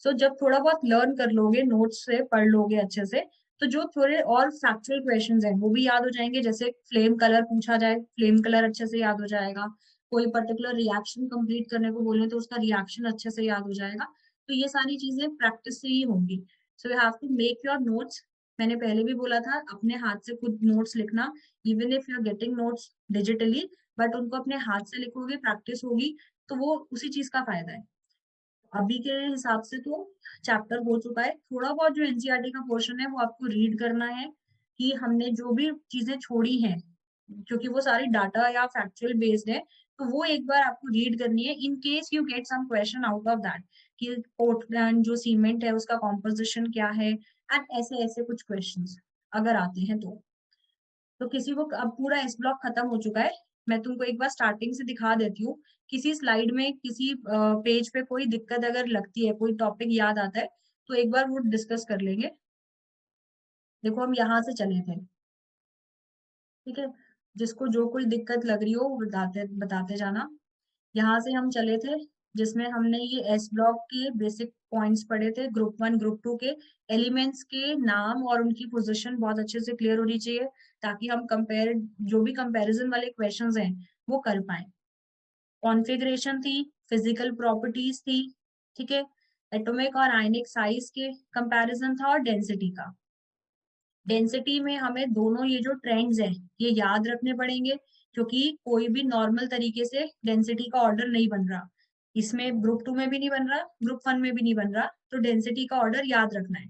सो जब थोड़ा बहुत लर्न कर लोगे, नोट्स से पढ़ लोगे अच्छे से, तो जो थोड़े और फैक्चुअल क्वेश्चंस हैं वो भी याद हो जाएंगे। जैसे फ्लेम कलर पूछा जाए, फ्लेम कलर अच्छे से याद हो जाएगा। कोई पर्टिकुलर रिएक्शन कंप्लीट करने को बोले तो उसका रिएक्शन अच्छे से याद हो जाएगा। तो ये सारी चीजें प्रैक्टिस से ही होंगी। So you have to make your notes. मैंने पहले भी बोला था, अपने हाथ से खुद नोट्स लिखना। Even if you are getting notes digitally, but उनको अपने हाथ से लिखोगे, प्रैक्टिस होगी, तो वो उसी चीज का फायदा है। अभी के हिसाब से तो चैप्टर हो चुका है। थोड़ा बहुत जो एनसीईआरटी का पोर्शन है वो आपको रीड करना है कि हमने जो भी चीजें छोड़ी हैं, क्योंकि वो सारी डाटा या फैक्चुअल बेस्ड है, तो वो एक बार आपको रीड करनी है in case you get some question out of that, कि पोर्टलैंड जो सीमेंट है उसका कॉम्पोजिशन क्या है, एंड ऐसे ऐसे कुछ क्वेश्चंस अगर आते हैं तो किसी को अब पूरा एस ब्लॉक खत्म हो चुका है। मैं तुमको एक बार स्टार्टिंग से दिखा देती हूँ। किसी स्लाइड में किसी पेज पे कोई दिक्कत अगर लगती है, कोई टॉपिक याद आता है, तो एक बार वो डिस्कस कर लेंगे। देखो, हम यहाँ से चले थे, ठीक है। जिसको जो कोई दिक्कत लग रही हो वो बताते बताते जाना। यहाँ से हम चले थे जिसमें हमने ये एस ब्लॉक के बेसिक पॉइंट्स पढ़े थे, ग्रुप 1 ग्रुप 2 के एलिमेंट्स के नाम और उनकी पोजीशन बहुत अच्छे से क्लियर होनी चाहिए, ताकि हम कंपेयर, जो भी कंपैरिजन वाले क्वेश्चंस हैं वो कर पाए। कॉन्फ़िगरेशन थी, फिजिकल प्रॉपर्टीज थी, ठीक है, एटॉमिक और आयनिक साइज के कंपैरिजन था, और डेंसिटी का। डेंसिटी में हमें दोनों ये जो ट्रेंड्स हैं ये याद रखने पड़ेंगे, क्योंकि कोई भी नॉर्मल तरीके से डेंसिटी का ऑर्डर नहीं बन रहा। इसमें ग्रुप 2 में भी नहीं बन रहा, ग्रुप 1 में भी नहीं बन रहा, तो डेंसिटी का ऑर्डर याद रखना है।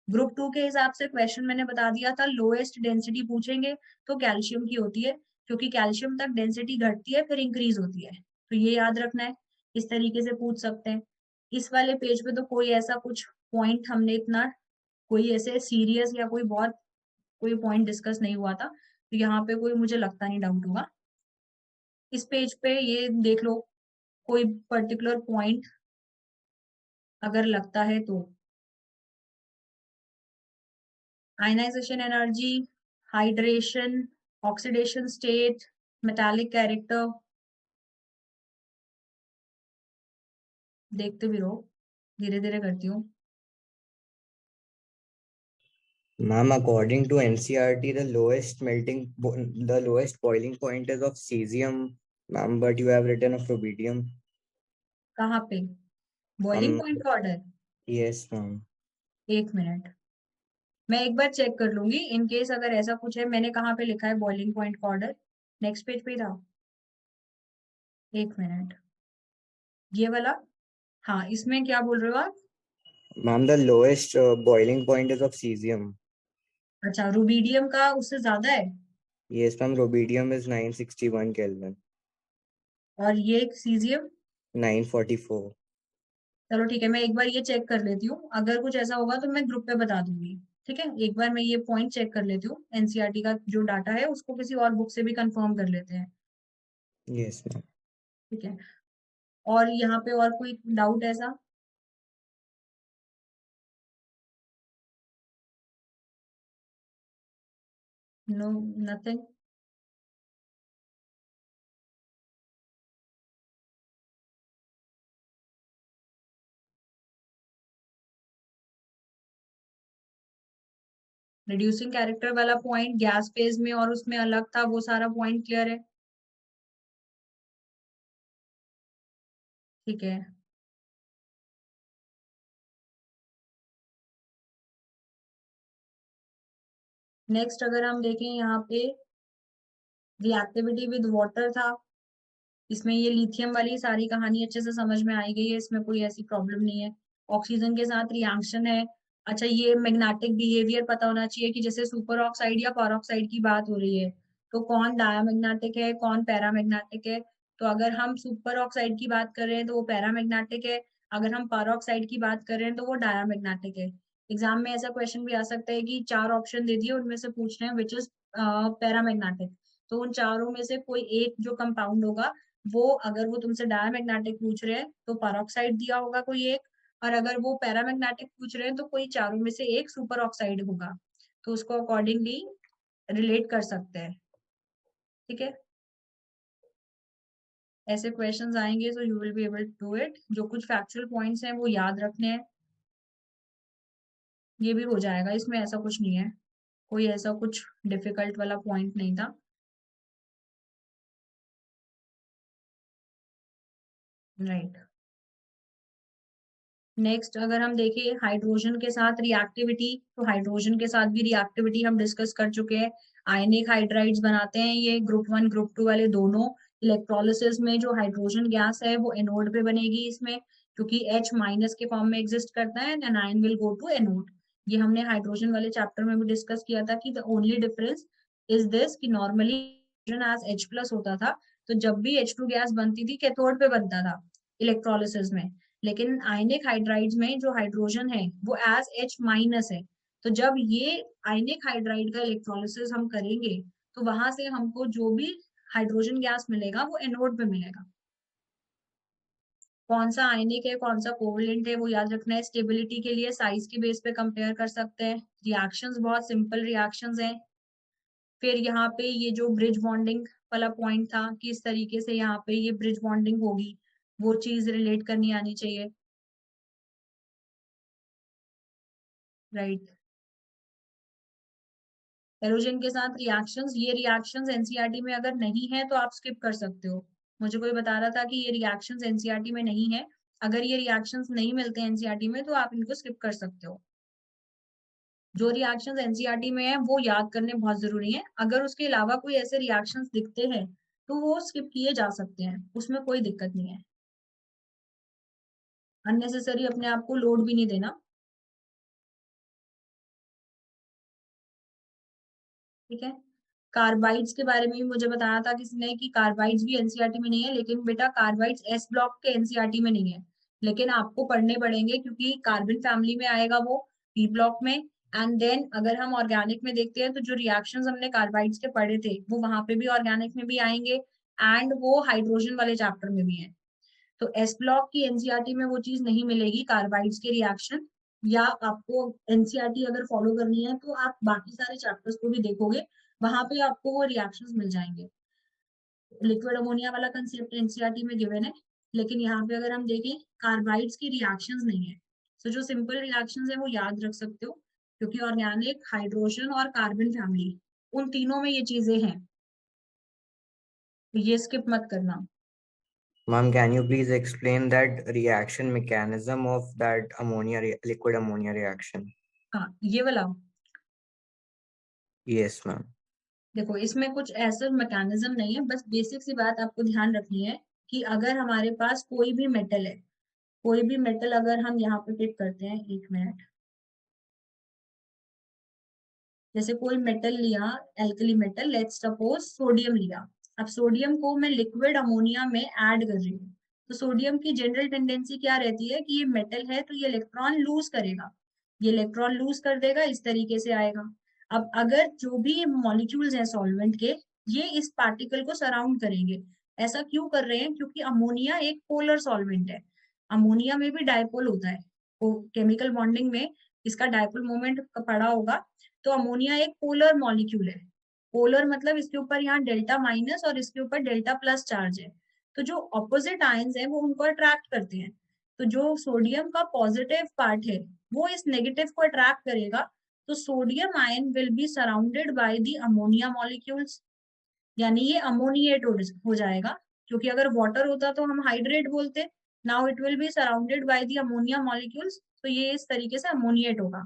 ग्रुप 2 के हिसाब से क्वेश्चन मैंने बता दिया था, लोएस्ट डेंसिटी पूछेंगे तो कैल्शियम की होती है, क्योंकि कैल्शियम तक डेंसिटी घटती है फिर इंक्रीज होती है, तो ये याद रखना है। इस तरीके से पूछ सकते हैं। इस वाले पेज पे तो कोई ऐसा कुछ पॉइंट हमने इतना कोई ऐसे सीरियस या कोई पॉइंट डिस्कस नहीं हुआ था, तो यहाँ पे कोई मुझे लगता नहीं डाउट होगा। इस पेज पे ये देख लो, कोई पर्टिकुलर पॉइंट अगर लगता है तो। Ionisation energy, hydration, oxidation state, metallic character, देखते भी रहो, धीरे धीरे करती हूँ। Ma'am, according to NCERT, the lowest boiling point is of cesium, ma'am, but you have written of rubidium. कहाँ पे बॉइलिंग Um, पॉइंट का ऑर्डर? yes, ma'am. एक मिनट, मैं एक बार चेक कर लूंगी इन केस अगर ऐसा कुछ है। मैंने कहाँ पे लिखा है बॉइलिंग पॉइंट का ऑर्डर? नेक्स्ट पेज पे था, एक मिनट, ये वाला। हाँ, इसमें क्या बोल रहे हो आप? Ma'am, the lowest boiling point is of cesium. अच्छा, रुबीडियम का उससे ज्यादा है? Yes, ma'am, rubidium is 961 Kelvin. और ये सीजियम? 944. चलो ठीक है, मैं एक बार ये चेक कर लेती हूँ, अगर कुछ ऐसा होगा तो मैं ग्रुप पे बता दूंगी। ठीक है, एक बार मैं ये पॉइंट चेक कर लेती हूँ, एनसीईआरटी का जो डाटा है उसको किसी और बुक से भी कंफर्म कर लेते हैं। Yes, ma'am. ठीक है, और यहाँ पे और कोई डाउट ऐसा? No, nothing. रिड्यूसिंग कैरेक्टर वाला पॉइंट गैस फेज में और उसमें अलग था, वो सारा पॉइंट क्लियर है? ठीक है, नेक्स्ट अगर हम देखें यहाँ पे रिएक्टिविटी विद वाटर था, इसमें ये लिथियम वाली सारी कहानी अच्छे से समझ में आई गई है, इसमें कोई ऐसी प्रॉब्लम नहीं है। ऑक्सीजन के साथ रिएक्शन है। अच्छा, ये मैग्नेटिक बिहेवियर पता होना चाहिए कि जैसे सुपर ऑक्साइड या परऑक्साइड की बात हो रही है तो कौन डायामैग्नेटिक है, कौन पैरामैग्नेटिक है। तो अगर हम सुपर ऑक्साइड की बात कर रहे हैं तो वो पैरामैग्नेटिक है, अगर हम परऑक्साइड की बात कर रहे हैं तो वो डायामैग्नेटिक है। एग्जाम में ऐसा क्वेश्चन भी आ सकता है कि 4 ऑप्शन दे दिए, उनमें से पूछ रहे हैं विच इज पैरामैग्नेटिक, तो उन चारों में से कोई एक जो कंपाउंड होगा वो, अगर वो तुमसे डायमैग्नेटिक पूछ रहे हैं तो पेरोक्साइड दिया होगा कोई एक, और अगर वो पैरामैग्नेटिक पूछ रहे हैं तो कोई चारों में से एक सुपर ऑक्साइड होगा, तो उसको अकॉर्डिंगली रिलेट कर सकते हैं। ठीक है, ऐसे क्वेश्चंस आएंगे तो you will be able to do it. जो कुछ फैक्चुअल पॉइंट्स हैं वो याद रखने हैं, ये भी हो जाएगा, इसमें ऐसा कुछ नहीं है, कोई ऐसा कुछ डिफिकल्ट वाला पॉइंट नहीं था। राइट, नेक्स्ट अगर हम देखें हाइड्रोजन के साथ रिएक्टिविटी, तो हाइड्रोजन के साथ भी रिएक्टिविटी हम डिस्कस कर चुके हैं। आयनिक हाइड्राइड्स बनाते हैं ये ग्रुप 1 ग्रुप 2 वाले दोनों। इलेक्ट्रोलिसिस में जो हाइड्रोजन गैस है वो एनोड पे बनेगी इसमें, क्योंकि H माइनस के फॉर्म में एग्जिस्ट करता है and ion will go to anode. ये हमने हाइड्रोजन वाले चैप्टर में भी डिस्कस किया था कि the only difference is this कि नॉर्मली एज H+ होता था, तो जब भी H2 गैस बनती थी कैथोड पे बनता था इलेक्ट्रोलिसिस में, लेकिन आयनिक हाइड्राइड्स में जो हाइड्रोजन है वो एज H- है। तो जब ये आयनिक हाइड्राइड का इलेक्ट्रोलिसिस हम करेंगे तो वहां से हमको जो भी हाइड्रोजन गैस मिलेगा वो एनोड पे मिलेगा। कौन सा आयनिक है कौन सा कोवलेंट है वो याद रखना है। स्टेबिलिटी के लिए साइज के बेस पे कंपेयर कर सकते हैं। रिएक्शंस बहुत सिंपल रिएक्शंस हैं। फिर यहाँ पे ये जो ब्रिज बॉन्डिंग वाला पॉइंट था कि इस तरीके से यहाँ पे ये ब्रिज बॉन्डिंग होगी, वो चीज रिलेट करनी आनी चाहिए। राइट, एरोजन के साथ रिएक्शंस, ये रिएक्शंस एनसीईआरटी में अगर नहीं है तो आप स्किप कर सकते हो। मुझे कोई बता रहा था कि ये रिएक्शंस एनसीईआरटी में नहीं है, अगर ये रिएक्शंस नहीं मिलते एनसीईआरटी में तो आप इनको स्किप कर सकते हो। जो रिएक्शंस एनसीईआरटी में है वो याद करने बहुत जरूरी है, अगर उसके अलावा कोई ऐसे रिएक्शंस दिखते हैं तो वो स्किप किए जा सकते हैं, उसमें कोई दिक्कत नहीं है। अननेसेसरी अपने आप को लोड भी नहीं देना। ठीक है, कार्बाइड्स के बारे में भी मुझे बताया था किसी ने कि कार्बाइड्स भी एनसीईआरटी में नहीं है, लेकिन बेटा कार्बाइड्स एस ब्लॉक के एनसीईआरटी में नहीं है, लेकिन आपको पढ़ने पड़ेंगे क्योंकि कार्बन फैमिली में आएगा वो पी ब्लॉक में, एंड देन अगर हम ऑर्गेनिक में देखते हैं तो जो रिएक्शंस हमने कार्बाइड्स के पढ़े थे वो वहां पे भी ऑर्गेनिक में भी आएंगे एंड वो हाइड्रोजन वाले चैप्टर में भी है। तो एस ब्लॉक की एनसीईआरटी में वो चीज नहीं मिलेगी, कार्बाइड्स के रिएक्शन। या आपको एनसीईआरटी अगर फॉलो करनी है तो आप बाकी सारे चैप्टर्स को भी देखोगे, वहां पे आपको वो रिएक्शंस मिल जाएंगे। लिक्विड अमोनिया वाला कंसेप्ट एनसीईआरटी में गिवन है, लेकिन यहाँ पे अगर हम देखें कार्बाइड्स की रिएक्शंस नहीं है। तो जो सिंपल रिएक्शंस है वो याद रख सकते हो, क्योंकि ऑर्गेनिक, हाइड्रोजन और कार्बन फैमिली, उन तीनों में ये चीजें हैं, तो ये स्किप मत करना। Ma'am, can you please explain that reaction mechanism of that liquid ammonia reaction? हाँ, ये वाला Yes, ma'am. देखो, इसमें कुछ ऐसा मैकेनिज्म नहीं है, बस बेसिक सी बात आपको ध्यान रखनी है कि अगर हमारे पास कोई भी मेटल है, कोई भी मेटल अगर हम यहाँ पे पिक करते हैं, 1 मिनट, जैसे कोई मेटल लिया, alkali metal, let's suppose sodium लिया। अब सोडियम को मैं लिक्विड अमोनिया में ऐड कर रही हूँ, तो सोडियम की जनरल टेंडेंसी क्या रहती है कि ये मेटल है तो ये इलेक्ट्रॉन लूज करेगा, ये इलेक्ट्रॉन लूज कर देगा, इस तरीके से आएगा। अब अगर जो भी मॉलिक्यूल्स हैं सॉल्वेंट के, ये इस पार्टिकल को सराउंड करेंगे। ऐसा क्यों कर रहे हैं? क्योंकि अमोनिया एक पोलर सॉल्वेंट है, अमोनिया में भी डायपोल होता है, तो केमिकल बॉन्डिंग में इसका डायपोल मोमेंट पड़ा होगा। तो अमोनिया एक पोलर मॉलिक्यूल है, पोलर मतलब इसके ऊपर यहाँ डेल्टा माइनस और इसके ऊपर डेल्टा प्लस चार्ज है, तो जो ऑपोजिट आयंस है वो उनको अट्रैक्ट करते हैं। तो जो सोडियम का पॉजिटिव पार्ट है वो इस नेगेटिव को अट्रैक्ट करेगा, तो sodium ion will be surrounded by the ammonia molecules, यानी ये अमोनिएट हो जाएगा। क्योंकि अगर वाटर होता तो हम हाइड्रेट बोलते, now it will be surrounded by the ammonia molecules, तो ये इस तरीके से अमोनिएट होगा।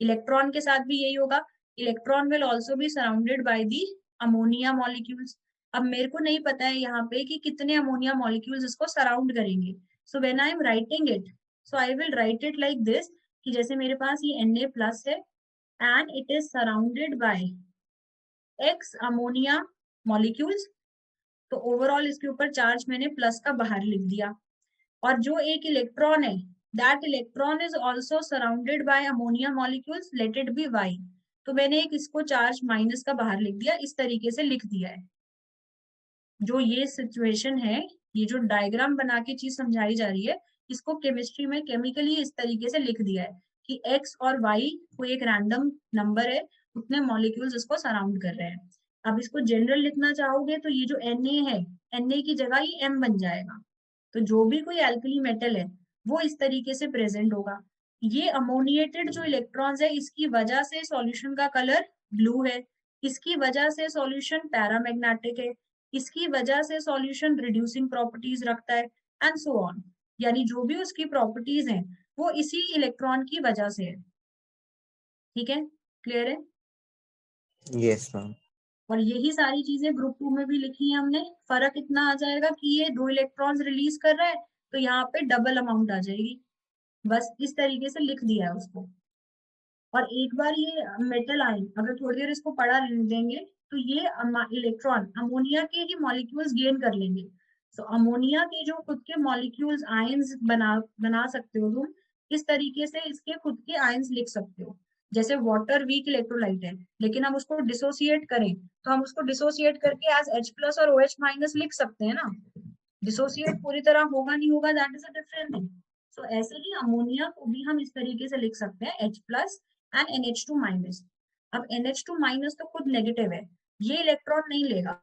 इलेक्ट्रॉन के साथ भी यही होगा, electron will also be surrounded by the ammonia molecules. अब मेरे को नहीं पता है यहाँ पे कि कितने अमोनिया मॉलिक्यूल्स इसको सराउंड करेंगे, so when I am writing it, so I will write it like this, कि जैसे मेरे पास ये Na प्लस है and it is surrounded by x ammonia molecules, तो ओवरऑल इसके ऊपर चार्ज मैंने प्लस का बाहर लिख दिया। और जो एक इलेक्ट्रॉन है, that electron is also surrounded by ammonia molecules, let it be y, तो मैंने एक इसको चार्ज माइनस का बाहर लिख दिया, इस तरीके से लिख दिया है। जो ये सिचुएशन है, ये जो डायग्राम बना के चीज समझाई जा रही है, इसको केमिस्ट्री में केमिकली इस तरीके से लिख दिया है कि x और y कोई एक रैंडम नंबर है, उतने मॉलिक्यूल्स इसको सराउंड कर रहे हैं। अब इसको जनरल लिखना चाहोगे तो ये जो Na है, Na की जगह ये M बन जाएगा। तो जो भी कोई एल्कली मेटल है वो इस तरीके से प्रेजेंट होगा। ये अमोनिएटेड जो इलेक्ट्रॉन्स है, इसकी वजह से सॉल्यूशन का कलर ब्लू है, इसकी वजह से सॉल्यूशन पैरामैग्नेटिक है, इसकी वजह से सॉल्यूशन रिड्यूसिंग प्रॉपर्टीज रखता है, एंड सो ऑन। यानी जो भी उसकी प्रॉपर्टीज हैं वो इसी इलेक्ट्रॉन की वजह से है। ठीक है, क्लियर है? Yes, ma'am. और यही सारी चीजें ग्रुप 2 में भी लिखी है हमने। फर्क इतना आ जाएगा कि ये 2 इलेक्ट्रॉन्स रिलीज कर रहा है तो यहाँ पे डबल अमाउंट आ जाएगी, बस इस तरीके से लिख दिया है उसको। और एक बार ये मेटल आयन अगर थोड़ी देर इसको पढ़ा देंगे तो ये इलेक्ट्रॉन अमोनिया के ही मॉलिक्यूल्स गेन कर लेंगे। तो अमोनिया के जो खुद के मॉलिक्यूल्स आयंस बना सकते हो तुम, इस तरीके से इसके खुद के आयंस लिख सकते हो। जैसे वाटर वीक इलेक्ट्रोलाइट है, लेकिन हम उसको डिसोसिएट करें तो हम उसको डिसोसिएट करके एज H+ और OH- लिख सकते हैं ना। डिसोसिएट पूरी तरह होगा नहीं होगा, that is a different thing. So ऐसे ही अमोनिया को भी हम इस तरीके से लिख सकते हैं H+ एंड NH2-। अब NH2- तो खुद नेगेटिव है, ये इलेक्ट्रॉन नहीं लेगा,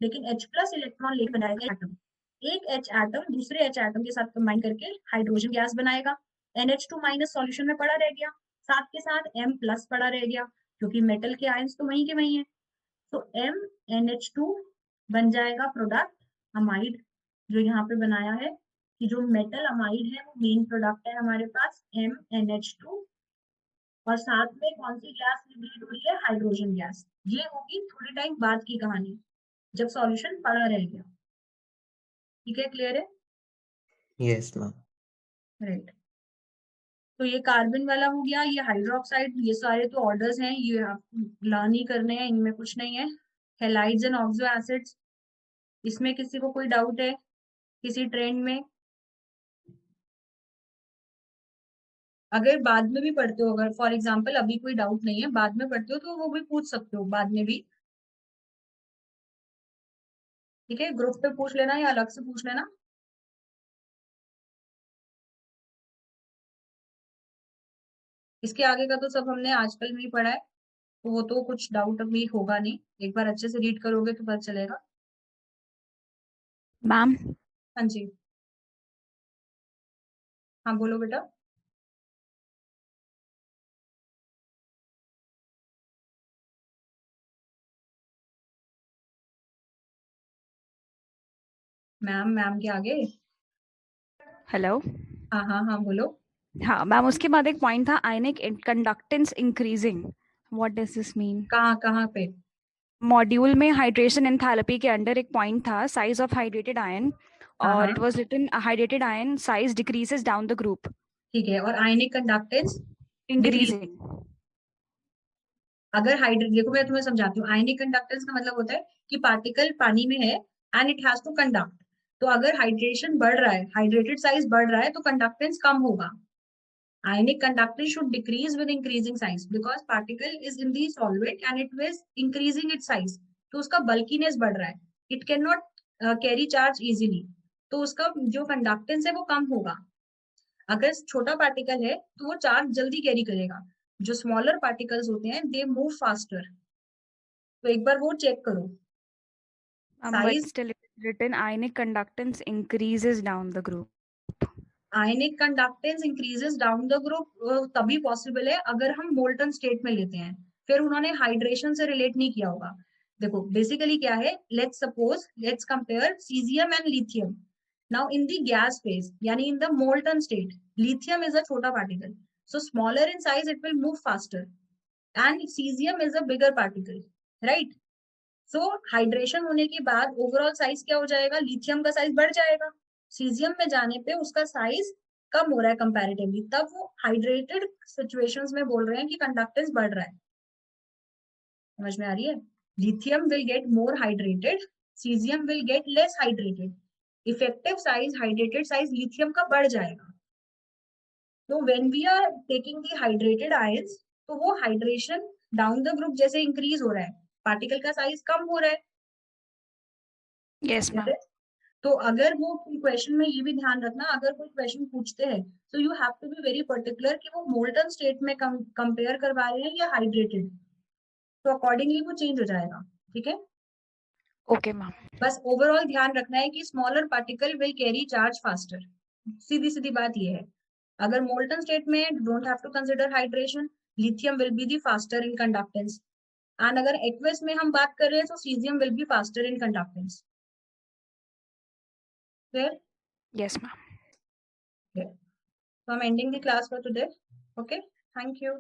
लेकिन H+ इलेक्ट्रॉन लेके बनाएगा एटम। एक H एटम दूसरे H एटम के साथ कंबाइन करके हाइड्रोजन गैस बनाएगा। NH2- सॉल्यूशन में पड़ा रह गया, साथ के साथ M+ पड़ा रह गया, क्योंकि मेटल के आयंस तो वहीं के वहीं है। तो MnH2 बन जाएगा प्रोडक्ट अमाइड, जो यहाँ पे बनाया है कि जो मेटल अमाइड है वो मेन प्रोडक्ट है हमारे पास MnH2, और साथ में कौन सी गैस लिबरेट हो रही है? Hydrogen gas. ये होगी थोड़े टाइम बाद की कहानी, जब सॉल्यूशन पड़ा रह गया। ठीक है, क्लियर है? Yes, ma'am. राइट। तो ये कार्बन वाला हो गया, ये हाइड्रोक्साइड, ये सारे तो ऑर्डर्स हैं, ये आप लर्न ही करने हैं, इनमें कुछ नहीं है। हैलाइड्स एंड ऑक्सो एसिड्स, इसमें किसी को कोई डाउट है किसी ट्रेंड में? अगर बाद में भी पढ़ते हो, अगर फॉर एग्जाम्पल अभी कोई डाउट नहीं है, बाद में पढ़ते हो तो वो भी पूछ सकते हो बाद में भी। ठीक है, ग्रुप पे पूछ लेना या अलग से पूछ लेना। इसके आगे का तो सब हमने आजकल में ही पढ़ा है, तो वो तो कुछ डाउट अभी होगा नहीं, एक बार अच्छे से रीड करोगे तो पता चलेगा। मैम हाँ जी, हाँ बोलो बेटा। मैम, मैम के आगे। हेलो। हाँ हाँ हाँ बोलो। हाँ मैम, उसके बाद एक पॉइंट था ionic conductance increasing. What does this mean? कहाँ कहाँ पे? मॉड्यूल में हाइड्रेशन एंथैल्पी के अंडर एक पॉइंट था साइज ऑफ हाइड्रेटेड आयन, हाँ और हाँ it was written hydrated ion size decreases down the group. ठीक है, और आयनिक कंडक्टेंस डिक्रीज। इंक्रीजिंग। अगर हाइड्रेट, देखो मैं तुम्हें समझाती हूँ, आयनिक कंडक्टेंस का मतलब होता है कि पार्टिकल पानी में है and it has to conduct. तो अगर हाइड्रेशन बढ़ रहा है, हाइड्रेटेड साइज बढ़ रहा है, तो कंडक्टेंस कम होगा। Ionic conductance should decrease with increasing size because particle is in the solvent and it is increasing its size. तो उसका bulkiness बढ़ रहा है, it cannot carry charge easily, तो उसका जो कंडक्टेंस है वो कम होगा। अगर छोटा पार्टिकल है तो वो चार्ज जल्दी कैरी करेगा, जो स्मॉलर पार्टिकल्स होते हैं दे मूव फास्टर। तो एक बार वो चेक करो। But size, still it is written ionic conductance increases down the group. Ionic conductance increases down the group तभी पॉसिबल है अगर हम मोल्टन स्टेट में लेते हैं, फिर उन्होंने हाइड्रेशन से रिलेट नहीं किया होगा। देखो बेसिकली क्या है, let's suppose, let's compare caesium and lithium. Now in the gas phase यानी in the molten state, lithium is a छोटा particle, so smaller in size it will move faster, and caesium is a bigger particle, right. So hydration होने के बाद overall size क्या हो जाएगा, lithium का size बढ़ जाएगा, सीजियम में जाने पे उसका साइज कम हो रहा है कंपैरेटिवली, तब वो हाइड्रेटेड सिचुएशंस में बोल रहे हैं कि कंडक्टेंस बढ़ रहा है। समझ में आ रही है? Lithium will get more hydrated, caesium will get less hydrated, effective size, hydrated size lithium का बढ़ जाएगा। तो when we are taking the hydrated ions, तो वो हाइड्रेशन डाउन द ग्रुप जैसे इंक्रीज हो रहा है, पार्टिकल का साइज कम हो रहा है। Yes, ma'am. तो अगर वो क्वेश्चन में ये भी ध्यान रखना, अगर कोई क्वेश्चन पूछते हैं तो you have to be very particular कि वो मोल्टन स्टेट में कंपेयर करवा रहे हैं या हाइड्रेटेड, तो अकॉर्डिंगली वो चेंज हो जाएगा। ठीक है, Okay, ma'am. बस ओवरऑल ध्यान रखना है कि smaller particle will carry charge faster. सीधी सीधी बात ये है, अगर मोल्टन स्टेट में don't have to consider hydration, lithium will be the faster in conductance, and अगर एक्वस में हम बात कर रहे हैं तो caesium will be faster in conductance. फिर Yes, ma'am. so I'm ending the class for today. Okay, thank you.